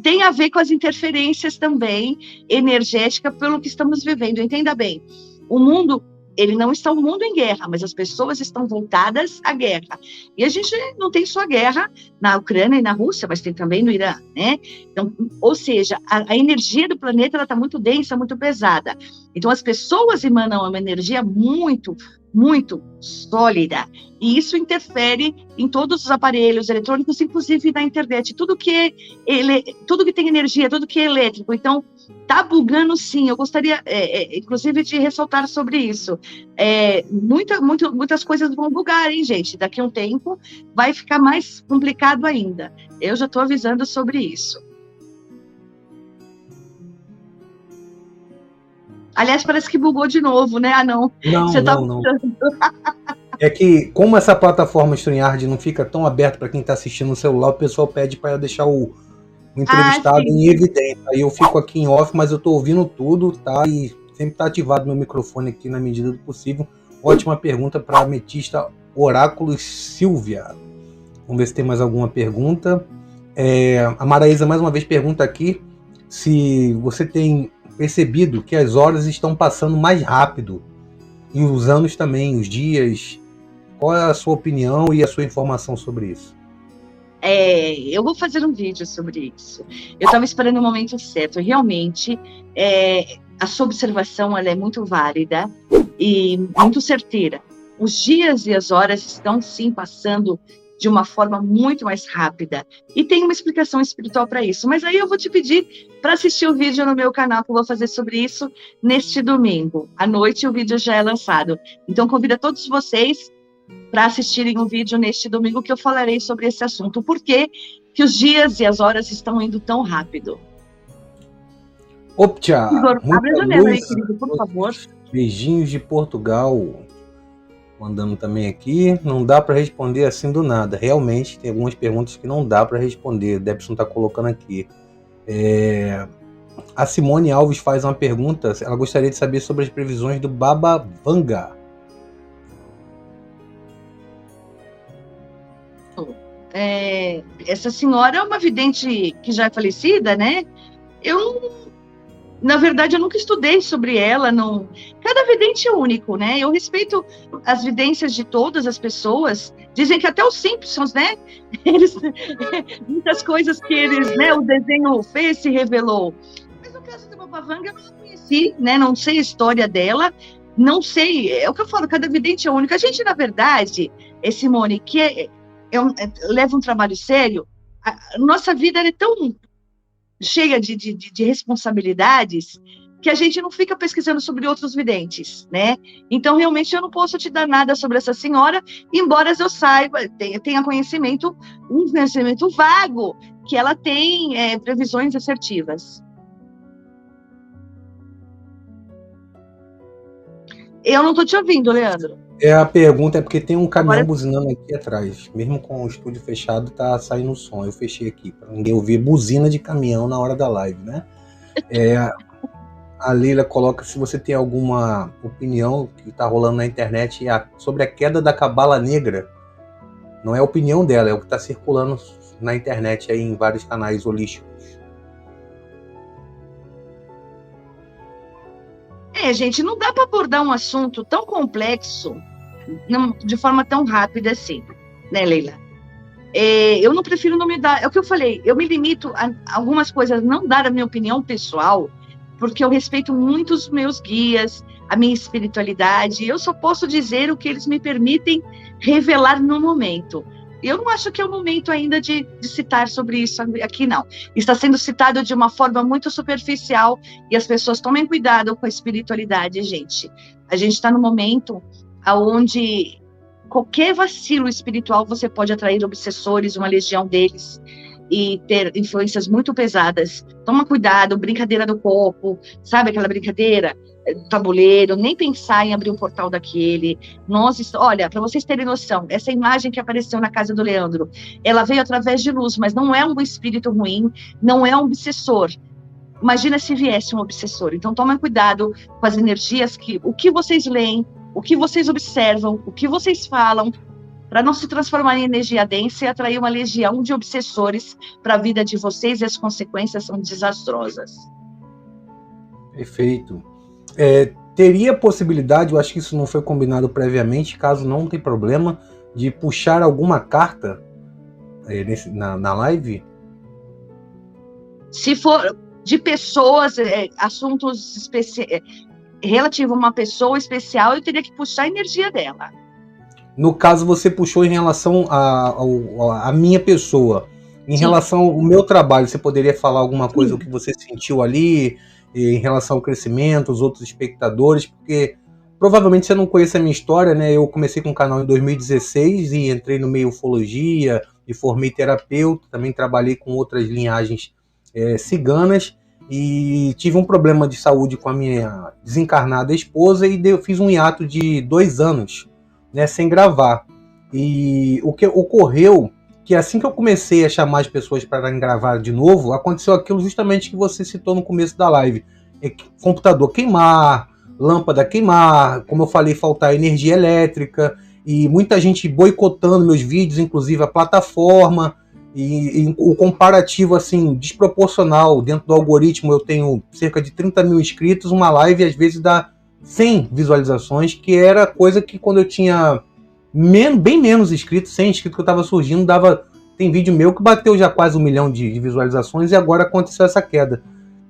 Tem a ver com as interferências também energéticas pelo que estamos vivendo. Entenda bem, o mundo, ele não está um mundo em guerra, mas as pessoas estão voltadas à guerra. E a gente não tem só guerra na Ucrânia e na Rússia, mas tem também no Irã, né? Então, ou seja, a energia do planeta está muito densa, muito pesada. Então, as pessoas emanam uma energia muito, muito sólida. E isso interfere em todos os aparelhos eletrônicos, inclusive na internet. Tudo que tem energia, tudo que é elétrico. Então, tá bugando sim. Eu gostaria, inclusive, de ressaltar sobre isso. Muitas coisas vão bugar, hein, gente? Daqui a um tempo vai ficar mais complicado ainda. Eu já estou avisando sobre isso. Aliás, parece que bugou de novo, né? Ah, não. Você tá Não. É que, como essa plataforma StreamYard não fica tão aberta para quem está assistindo no celular, o pessoal pede para eu deixar o entrevistado em evidência. Aí eu fico aqui em off, mas eu estou ouvindo tudo, tá? E sempre está ativado meu microfone aqui na medida do possível. Ótima pergunta para a ametista Oráculo Silvia. Vamos ver se tem mais alguma pergunta. A Maraísa mais uma vez pergunta aqui se você tem percebido que as horas estão passando mais rápido e os anos também, os dias. Qual é a sua opinião e a sua informação sobre isso? Eu vou fazer um vídeo sobre isso. Eu estava esperando o momento certo. Realmente, a sua observação ela é muito válida e muito certeira. Os dias e as horas estão, sim, passando de uma forma muito mais rápida. E tem uma explicação espiritual para isso. Mas aí eu vou te pedir para assistir o vídeo no meu canal, que eu vou fazer sobre isso neste domingo. À noite o vídeo já é lançado. Então, convido a todos vocês para assistirem um vídeo neste domingo que eu falarei sobre esse assunto. Por que os dias e as horas estão indo tão rápido? Optia! Igor, abre a janela aí, querido, por favor. Beijinhos de Portugal. Mandando também aqui. Não dá para responder assim do nada. Realmente, tem algumas perguntas que não dá para responder. O Debson está colocando aqui. A Simone Alves faz uma pergunta. Ela gostaria de saber sobre as previsões do Baba Vanga. essa senhora é uma vidente que já é falecida, né? Na verdade, eu nunca estudei sobre ela. Não. Cada vidente é único, né? Eu respeito as vidências de todas as pessoas. Dizem que até os Simpsons, né? Muitas coisas que eles, né? O desenho fez, se revelou. Mas no caso da Baba Vanga, eu não a conheci, né? Não sei a história dela. Não sei. É o que eu falo, cada vidente é único. A gente, na verdade, Simone, que leva um trabalho sério, nossa vida é tão cheia de responsabilidades que a gente não fica pesquisando sobre outros videntes, né? Então, realmente, eu não posso te dar nada sobre essa senhora, embora eu saiba, tenha conhecimento, um conhecimento vago, que ela tem previsões assertivas. Eu não estou te ouvindo, Leandro. A pergunta é porque tem um caminhão buzinando aqui atrás. Mesmo com o estúdio fechado, tá saindo som. Eu fechei aqui, para ninguém ouvir buzina de caminhão na hora da live, né? A Leila coloca se você tem alguma opinião que tá rolando na internet sobre a queda da Cabala Negra. Não é a opinião dela, é o que tá circulando na internet aí em vários canais holísticos. Gente, não dá para abordar um assunto tão complexo de forma tão rápida assim, né, Leila? Eu não prefiro não me dar, é o que eu falei, eu me limito a algumas coisas, não dar a minha opinião pessoal, porque eu respeito muito os meus guias, a minha espiritualidade, eu só posso dizer o que eles me permitem revelar no momento. Eu não acho que é o momento ainda de citar sobre isso aqui, não. Está sendo citado de uma forma muito superficial e as pessoas tomem cuidado com a espiritualidade, gente. A gente está no momento onde qualquer vacilo espiritual você pode atrair obsessores, uma legião deles, e ter influências muito pesadas. Toma cuidado, brincadeira do copo, sabe aquela brincadeira? Tabuleiro, nem pensar em abrir um portal daquele. Olha, para vocês terem noção, essa imagem que apareceu na casa do Leandro, ela veio através de luz, mas não é um espírito ruim, não é um obsessor. Imagina se viesse um obsessor. Então, tomem cuidado com as energias, o que vocês leem, o que vocês observam, o que vocês falam, para não se transformar em energia densa e atrair uma legião de obsessores para a vida de vocês, e as consequências são desastrosas. Perfeito. Teria possibilidade, eu acho que isso não foi combinado previamente, caso não tem problema, de puxar alguma carta na live? Se for de pessoas, assuntos relativo a uma pessoa especial, eu teria que puxar a energia dela. No caso, você puxou em relação a minha pessoa. Em Sim. relação ao meu trabalho, você poderia falar alguma coisa, o que você sentiu ali, em relação ao crescimento, os outros espectadores? Porque provavelmente você não conhece a minha história, né? Eu comecei com o canal em 2016 e entrei no meio ufologia e formei terapeuta. Também trabalhei com outras linhagens ciganas e tive um problema de saúde com a minha desencarnada esposa e eu fiz um hiato de 2 anos, né, sem gravar. E o que ocorreu, que assim que eu comecei a chamar as pessoas para gravar de novo, aconteceu aquilo justamente que você citou no começo da live. Computador queimar, lâmpada queimar, como eu falei, faltar energia elétrica, e muita gente boicotando meus vídeos, inclusive a plataforma, e o comparativo assim desproporcional. Dentro do algoritmo eu tenho cerca de 30 mil inscritos, uma live às vezes dá 100 visualizações, que era coisa que quando eu tinha bem menos inscritos, 100 inscritos que eu estava surgindo, tem vídeo meu que bateu já quase 1 milhão de visualizações, e agora aconteceu essa queda.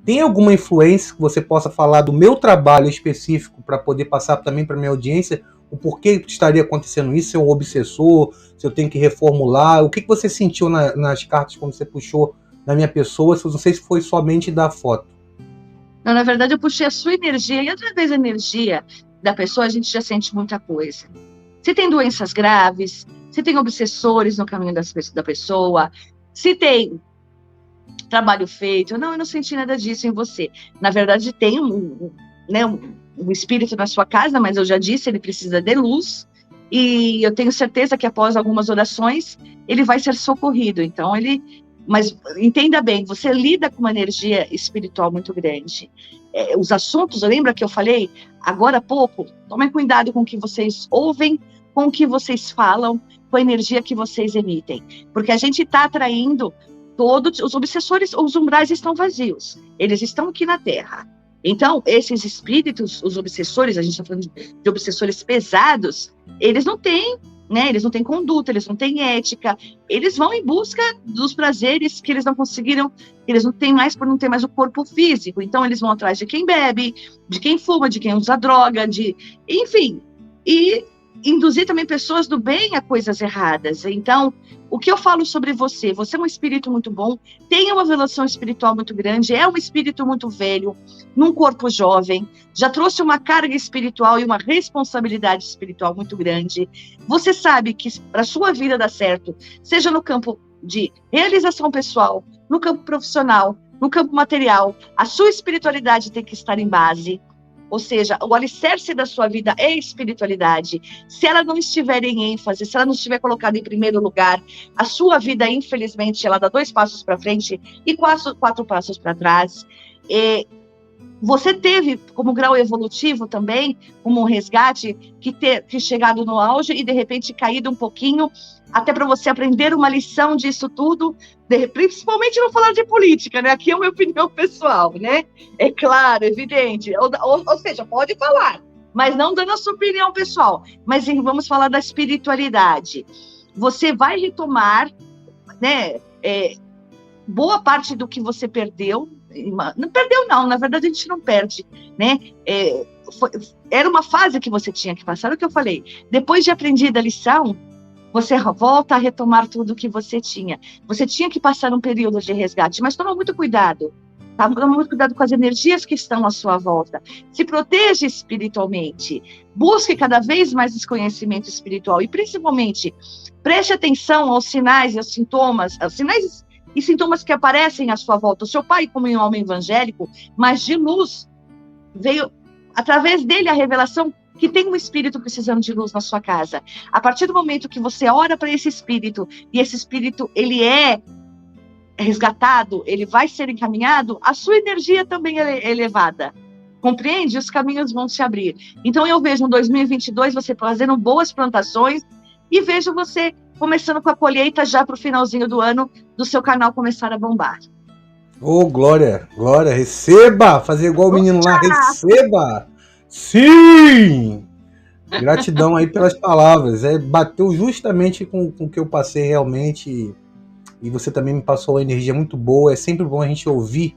Tem alguma influência que você possa falar do meu trabalho específico para poder passar também para minha audiência o porquê estaria acontecendo isso? Se é um obsessor, se eu tenho que reformular, o que você sentiu nas cartas quando você puxou na minha pessoa? Não sei se foi somente da foto. Não, na verdade eu puxei a sua energia, e através da energia da pessoa a gente já sente muita coisa. Se tem doenças graves, se tem obsessores no caminho da pessoa, se tem trabalho feito. Não, eu não senti nada disso em você. Na verdade, tem um espírito na sua casa, mas eu já disse, ele precisa de luz, e eu tenho certeza que após algumas orações, ele vai ser socorrido. Então, mas entenda bem, você lida com uma energia espiritual muito grande. Os assuntos, lembra que eu falei agora há pouco? Tomem cuidado com o que vocês ouvem, com o que vocês falam, com a energia que vocês emitem. Porque a gente está atraindo todos os obsessores, os umbrais estão vazios. Eles estão aqui na Terra. Então, esses espíritos, os obsessores, a gente está falando de obsessores pesados, eles não têm, né? Eles não têm conduta, eles não têm ética, eles vão em busca dos prazeres que eles não conseguiram, eles não têm mais por não ter mais o corpo físico. Então, eles vão atrás de quem bebe, de quem fuma, de quem usa droga, enfim. E induzir também pessoas do bem a coisas erradas. Então, o que eu falo sobre você? Você é um espírito muito bom, tem uma evolução espiritual muito grande, é um espírito muito velho, num corpo jovem, já trouxe uma carga espiritual e uma responsabilidade espiritual muito grande. Você sabe que para a sua vida dar certo, seja no campo de realização pessoal, no campo profissional, no campo material, a sua espiritualidade tem que estar em base. Ou seja, o alicerce da sua vida é a espiritualidade. Se ela não estiver em ênfase, se ela não estiver colocada em primeiro lugar, a sua vida, infelizmente, ela dá 2 passos para frente e 4 passos para trás. Você teve, como grau evolutivo também, como um resgate, que chegado no auge e, de repente, caído um pouquinho, até para você aprender uma lição disso tudo, principalmente não falar de política, né? Aqui é a minha opinião pessoal, né? É claro, evidente. Ou seja, pode falar, mas não dando a sua opinião pessoal. Mas vamos falar da espiritualidade. Você vai retomar, né? Boa parte do que você perdeu. Não perdeu, não, na verdade a gente não perde, né? Era uma fase que você tinha que passar, o que eu falei. Depois de aprendida a lição, você volta a retomar tudo que você tinha. Você tinha que passar um período de resgate, mas toma muito cuidado. Tá? Toma muito cuidado com as energias que estão à sua volta. Se proteja espiritualmente. Busque cada vez mais esse conhecimento espiritual. E, principalmente, preste atenção aos sinais e aos sintomas, e sintomas que aparecem à sua volta. O seu pai, como um homem evangélico, mas de luz, veio, através dele, a revelação que tem um espírito precisando de luz na sua casa. A partir do momento que você ora para esse espírito, e esse espírito, ele é resgatado, ele vai ser encaminhado, a sua energia também é elevada. Compreende? Os caminhos vão se abrir. Então, eu vejo em 2022 você fazendo boas plantações e vejo você começando com a colheita já para o finalzinho do ano, do seu canal começar a bombar. Ô, Glória, receba! Fazer igual o menino lá, receba! Sim! Gratidão aí pelas palavras. Bateu justamente com o que eu passei realmente. E você também me passou uma energia muito boa. É sempre bom a gente ouvir,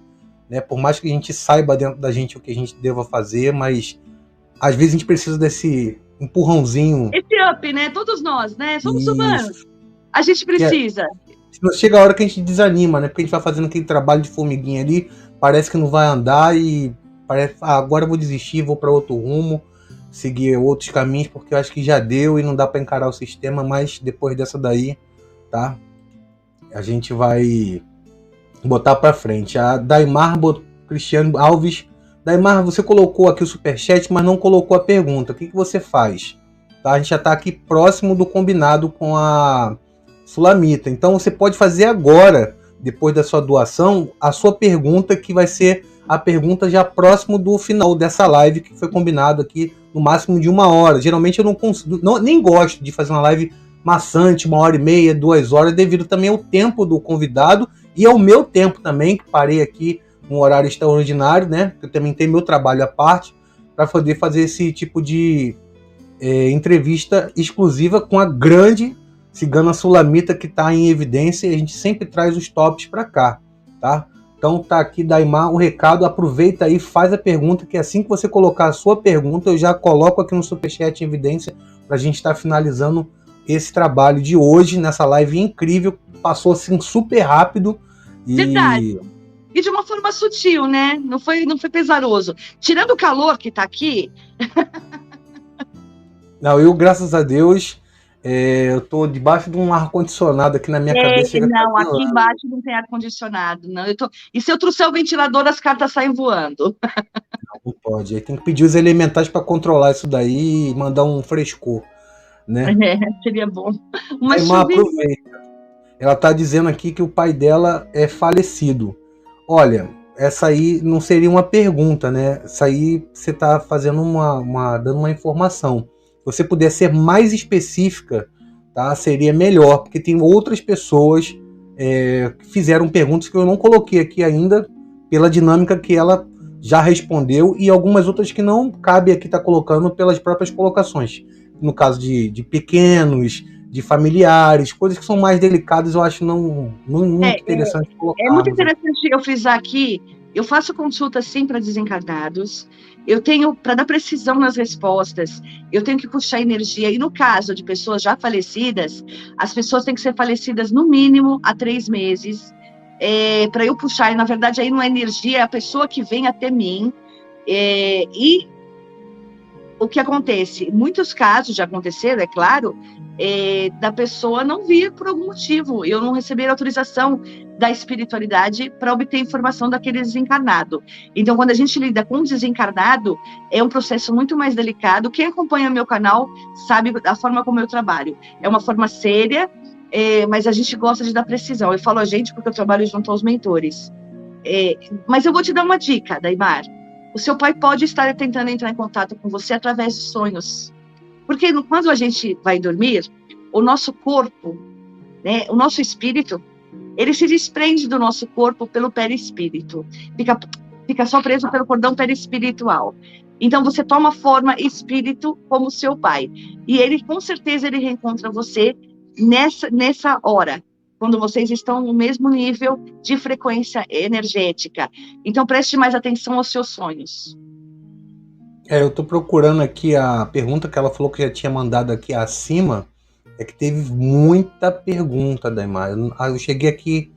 né? Por mais que a gente saiba dentro da gente o que a gente deva fazer, mas às vezes a gente precisa desse empurrãozinho. Esse up, né? Todos nós, né? Somos humanos. A gente precisa. Chega a hora que a gente desanima, né? Porque a gente vai fazendo aquele trabalho de formiguinha ali, parece que não vai andar e parece, agora eu vou desistir, vou para outro rumo, seguir outros caminhos, porque eu acho que já deu e não dá para encarar o sistema, mas depois dessa daí, tá? A gente vai botar para frente. A Daimar Cristiano Alves. Daimar, você colocou aqui o superchat, mas não colocou a pergunta. O que você faz? Tá? A gente já está aqui próximo do combinado com a Sulamita. Então você pode fazer agora, depois da sua doação, a sua pergunta, que vai ser a pergunta já próximo do final dessa live, que foi combinado aqui no máximo de 1 hora. Geralmente eu não consigo, nem gosto de fazer uma live maçante, 1h30, 2 horas, devido também ao tempo do convidado e ao meu tempo também, que parei aqui num horário extraordinário, né? Eu também tenho meu trabalho à parte para poder fazer esse tipo de entrevista exclusiva com a grande Cigana Sulamita, que está em evidência, e a gente sempre traz os tops para cá, tá? Então tá aqui, Daimar, o recado, aproveita aí, faz a pergunta, que assim que você colocar a sua pergunta, eu já coloco aqui no Superchat em evidência, para a gente estar finalizando esse trabalho de hoje, nessa live incrível, passou assim super rápido. Verdade. E de uma forma sutil, né? Não foi pesaroso. Tirando o calor que tá aqui... Não, eu, graças a Deus, eu tô debaixo de um ar-condicionado aqui na minha cabeça. Não, aqui embaixo não tem ar-condicionado, não. E se eu trouxer o ventilador, as cartas saem voando. Não pode. Aí tem que pedir os elementares para controlar isso daí e mandar um frescor, né? Seria bom. Mas aproveita. Ela tá dizendo aqui que o pai dela é falecido. Olha, essa aí não seria uma pergunta, né? Essa aí você tá fazendo dando uma informação. Se você puder ser mais específica, tá? Seria melhor, porque tem outras pessoas que fizeram perguntas que eu não coloquei aqui ainda, pela dinâmica que ela já respondeu, e algumas outras que não cabe aqui estar colocando pelas próprias colocações. No caso de pequenos, de familiares, coisas que são mais delicadas, eu acho não muito interessante colocar. É muito interessante eu frisar aqui, eu faço consulta sim para desencarnados, eu tenho, para dar precisão nas respostas, eu tenho que puxar energia, e no caso de pessoas já falecidas, as pessoas têm que ser falecidas no mínimo há 3 meses, para eu puxar, e na verdade aí não é energia, é a pessoa que vem até mim, e o que acontece? Muitos casos já aconteceram, é claro, da pessoa não vir por algum motivo, eu não receber autorização da espiritualidade para obter informação daquele desencarnado. Então, quando a gente lida com um desencarnado, é um processo muito mais delicado. Quem acompanha meu canal sabe a forma como eu trabalho. É uma forma séria, mas a gente gosta de dar precisão. Eu falo a gente porque eu trabalho junto aos mentores. Mas eu vou te dar uma dica, Daimar. O seu pai pode estar tentando entrar em contato com você através de sonhos. Porque quando a gente vai dormir, o nosso corpo, né, o nosso espírito, ele se desprende do nosso corpo pelo perispírito. Fica só preso pelo cordão perispiritual. Então, você toma forma espírito como seu pai. E ele, com certeza, ele reencontra você nessa hora, quando vocês estão no mesmo nível de frequência energética. Então, preste mais atenção aos seus sonhos. Eu estou procurando aqui a pergunta que ela falou que já tinha mandado aqui acima, é que teve muita pergunta, Daimar. Eu cheguei aqui,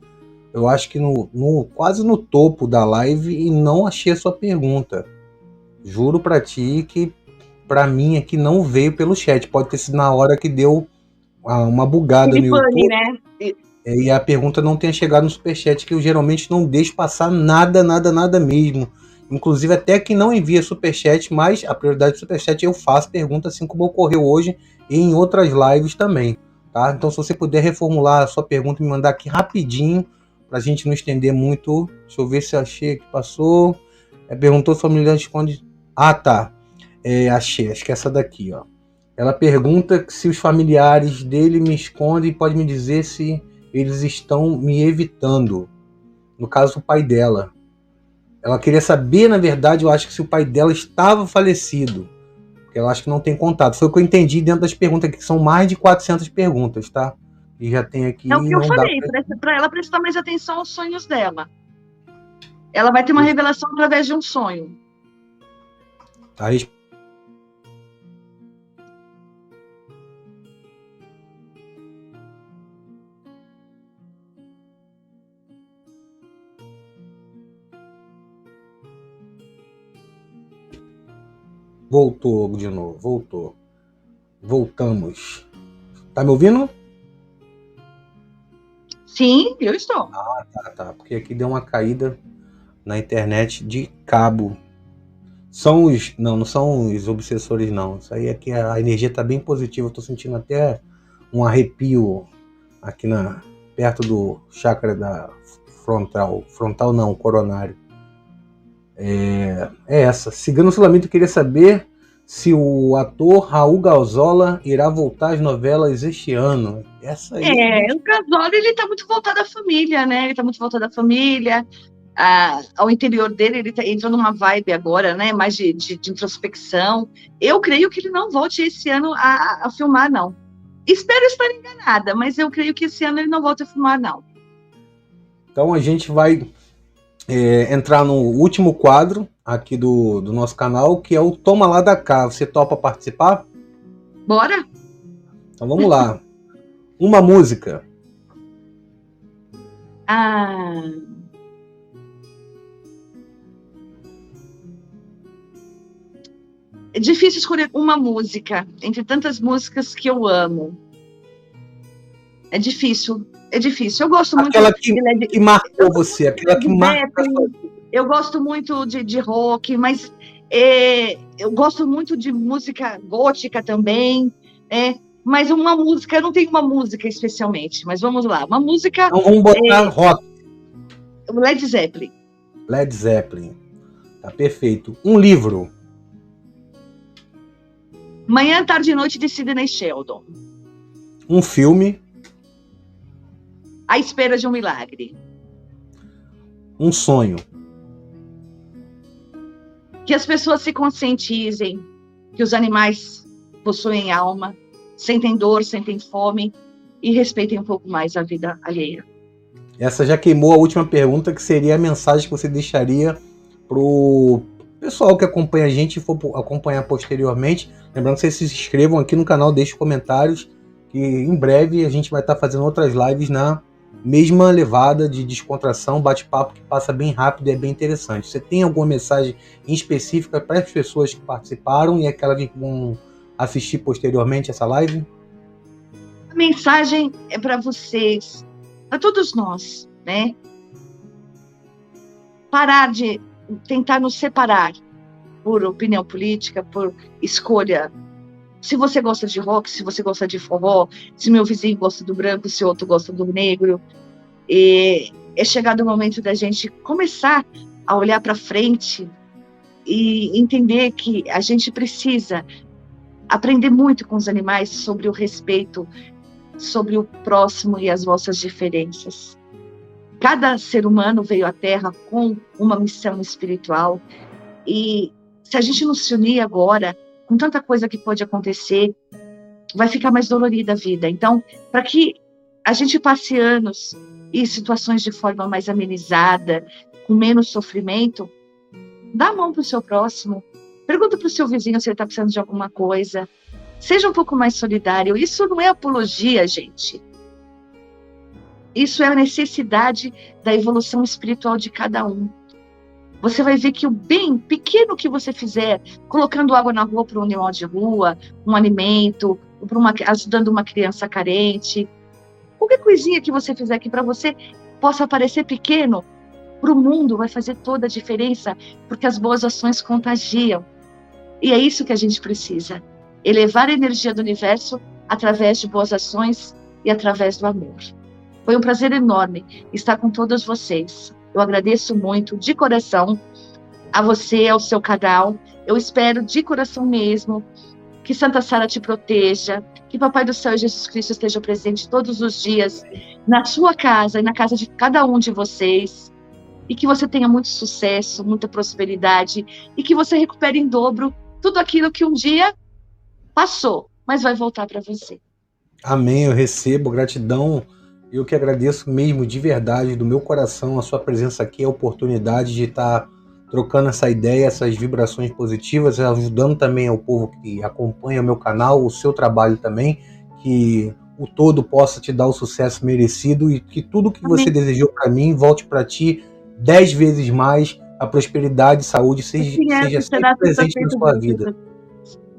eu acho que quase no topo da live e não achei a sua pergunta. Juro pra ti que pra mim aqui não veio pelo chat. Pode ter sido na hora que deu uma bugada no YouTube, né? E a pergunta não tenha chegado no superchat, que eu geralmente não deixo passar nada mesmo. Inclusive até que não envia superchat, mas a prioridade do superchat eu faço pergunta, assim como ocorreu hoje e em outras lives também, tá? Então se você puder reformular a sua pergunta e me mandar aqui rapidinho, pra gente não estender muito. Deixa eu ver se achei que passou. Perguntou se o familiar esconde... Ah, tá. Achei, acho que é essa daqui, ó. Ela pergunta se os familiares dele me escondem e pode me dizer se eles estão me evitando. No caso, o pai dela. Ela queria saber, na verdade, eu acho que se o pai dela estava falecido. Porque ela acha que não tem contato. Foi o que eu entendi dentro das perguntas aqui, que são mais de 400 perguntas, tá? E já tem aqui... É o que eu falei, para ela prestar mais atenção aos sonhos dela. Ela vai ter uma revelação através de um sonho. Tá. Voltou de novo, voltou. Voltamos. Tá me ouvindo? Sim, eu estou. Tá. Porque aqui deu uma caída na internet de cabo. Não são os obsessores, não. Isso aí é que a energia tá bem positiva. Eu tô sentindo até um arrepio aqui perto do chakra da frontal. Frontal não, coronário. Essa. Seguindo o filamento, eu queria saber se o ator Raul Gazola irá voltar às novelas este ano. Essa aí. O Gazola, ele tá muito voltado à família, né? Ele tá muito voltado à família, ao interior dele, ele entrou numa vibe agora, né? Mais de introspecção. Eu creio que ele não volte esse ano a filmar, não. Espero estar enganada, mas eu creio que esse ano ele não volte a filmar, não. Então a gente vai entrar no último quadro aqui do nosso canal, que é o Toma Lá da Cá. Você topa participar? Bora? Então vamos lá. Uma música. É difícil escolher uma música entre tantas músicas que eu amo. É difícil. Eu gosto muito... Aquela que marcou você, aquela que marca... Eu gosto muito de rock, mas eu gosto muito de música gótica também, mas uma música, eu não tenho uma música especialmente, mas vamos lá, uma música... Então vamos botar rock. Led Zeppelin. Led Zeppelin. Tá perfeito. Um livro. Manhã, Tarde e Noite de Sidney Sheldon. Um filme. À Espera de um Milagre. Um sonho. Que as pessoas se conscientizem que os animais possuem alma, sentem dor, sentem fome e respeitem um pouco mais a vida alheia. Essa já queimou a última pergunta, que seria a mensagem que você deixaria pro pessoal que acompanha a gente e for acompanhar posteriormente. Lembrando que vocês se inscrevam aqui no canal, deixem comentários, que em breve a gente vai estar fazendo outras lives na mesma levada de descontração, bate-papo que passa bem rápido e é bem interessante. Você tem alguma mensagem em específica para as pessoas que participaram e aquelas que vão assistir posteriormente essa live? A mensagem é para vocês, para todos nós, né? Parar de tentar nos separar por opinião política, por escolha. Se você gosta de rock, se você gosta de forró, se meu vizinho gosta do branco, se outro gosta do negro. É chegado o momento da gente começar a olhar para frente e entender que a gente precisa aprender muito com os animais sobre o respeito, sobre o próximo e as vossas diferenças. Cada ser humano veio à Terra com uma missão espiritual e se a gente não se unir agora, com tanta coisa que pode acontecer, vai ficar mais dolorida a vida. Então, para que a gente passe anos e situações de forma mais amenizada, com menos sofrimento, dá a mão para o seu próximo, pergunta para o seu vizinho se ele está precisando de alguma coisa, seja um pouco mais solidário. Isso não é apologia, gente. Isso é a necessidade da evolução espiritual de cada um. Você vai ver que o bem pequeno que você fizer, colocando água na rua para um animal de rua, um alimento, ajudando uma criança carente, qualquer coisinha que você fizer que para você possa parecer pequeno, para o mundo vai fazer toda a diferença, porque as boas ações contagiam. E é isso que a gente precisa, elevar a energia do universo através de boas ações e através do amor. Foi um prazer enorme estar com todos vocês. Eu agradeço muito, de coração, a você, ao seu canal. Eu espero, de coração mesmo, que Santa Sara te proteja, que Papai do Céu e Jesus Cristo estejam presentes todos os dias, na sua casa e na casa de cada um de vocês, e que você tenha muito sucesso, muita prosperidade, e que você recupere em dobro tudo aquilo que um dia passou, mas vai voltar para você. Amém, eu recebo, gratidão. Eu que agradeço mesmo, de verdade, do meu coração, a sua presença aqui, a oportunidade de estar trocando essa ideia, essas vibrações positivas, ajudando também ao povo que acompanha o meu canal, o seu trabalho também, que o todo possa te dar o sucesso merecido e que tudo que você desejou para mim volte para ti 10 vezes mais, a prosperidade e saúde seja sempre presente na sua vida.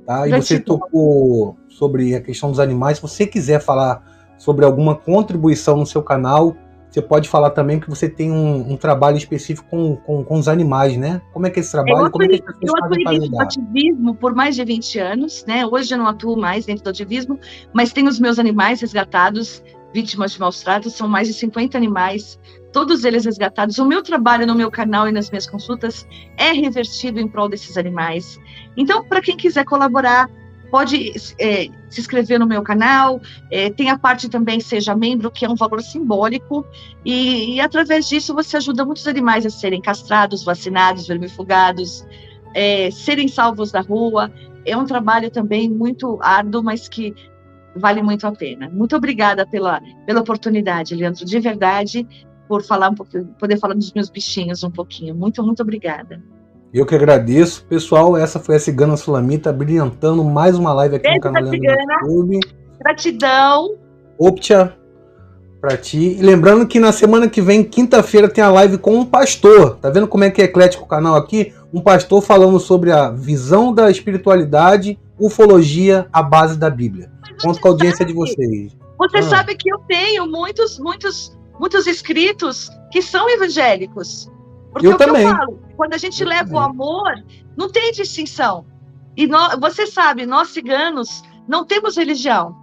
Tá? E você tocou sobre a questão dos animais. Se você quiser falar sobre alguma contribuição no seu canal, você pode falar também que você tem um trabalho específico com os animais, né? Como é que é esse trabalho? Como é que as pessoas fazem para ajudar? Eu atuei no ativismo por mais de 20 anos, né? Hoje eu não atuo mais dentro do ativismo, mas tenho os meus animais resgatados, vítimas de maus tratos, são mais de 50 animais, todos eles resgatados. O meu trabalho no meu canal e nas minhas consultas é revertido em prol desses animais. Então, para quem quiser colaborar, pode se inscrever no meu canal, tem a parte também Seja Membro, que é um valor simbólico, e através disso você ajuda muitos animais a serem castrados, vacinados, vermifugados, serem salvos da rua. É um trabalho também muito árduo, mas que vale muito a pena. Muito obrigada pela oportunidade, Leandro, de verdade, por falar um pouquinho, poder falar dos meus bichinhos um pouquinho. Muito, muito obrigada. Eu que agradeço. Pessoal, essa foi a Cigana Sulamita brilhantando mais uma live aqui no canal do YouTube. Gratidão. Optia pra ti. E lembrando que na semana que vem, quinta-feira, tem a live com um pastor. Tá vendo como é que é eclético o canal aqui? Um pastor falando sobre a visão da espiritualidade, ufologia, à base da Bíblia. Conto com a audiência de vocês. Você sabe que eu tenho muitos inscritos que são evangélicos. Porque eu também. Eu falo, quando a gente leva o amor, não tem distinção. E você sabe, nós ciganos não temos religião.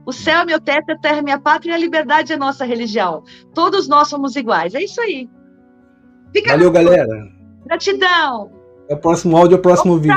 O céu é meu teto, a terra é minha pátria e a liberdade é nossa religião. Todos nós somos iguais. É isso aí. Valeu, galera. Gratidão. Até o próximo áudio, o próximo vídeo.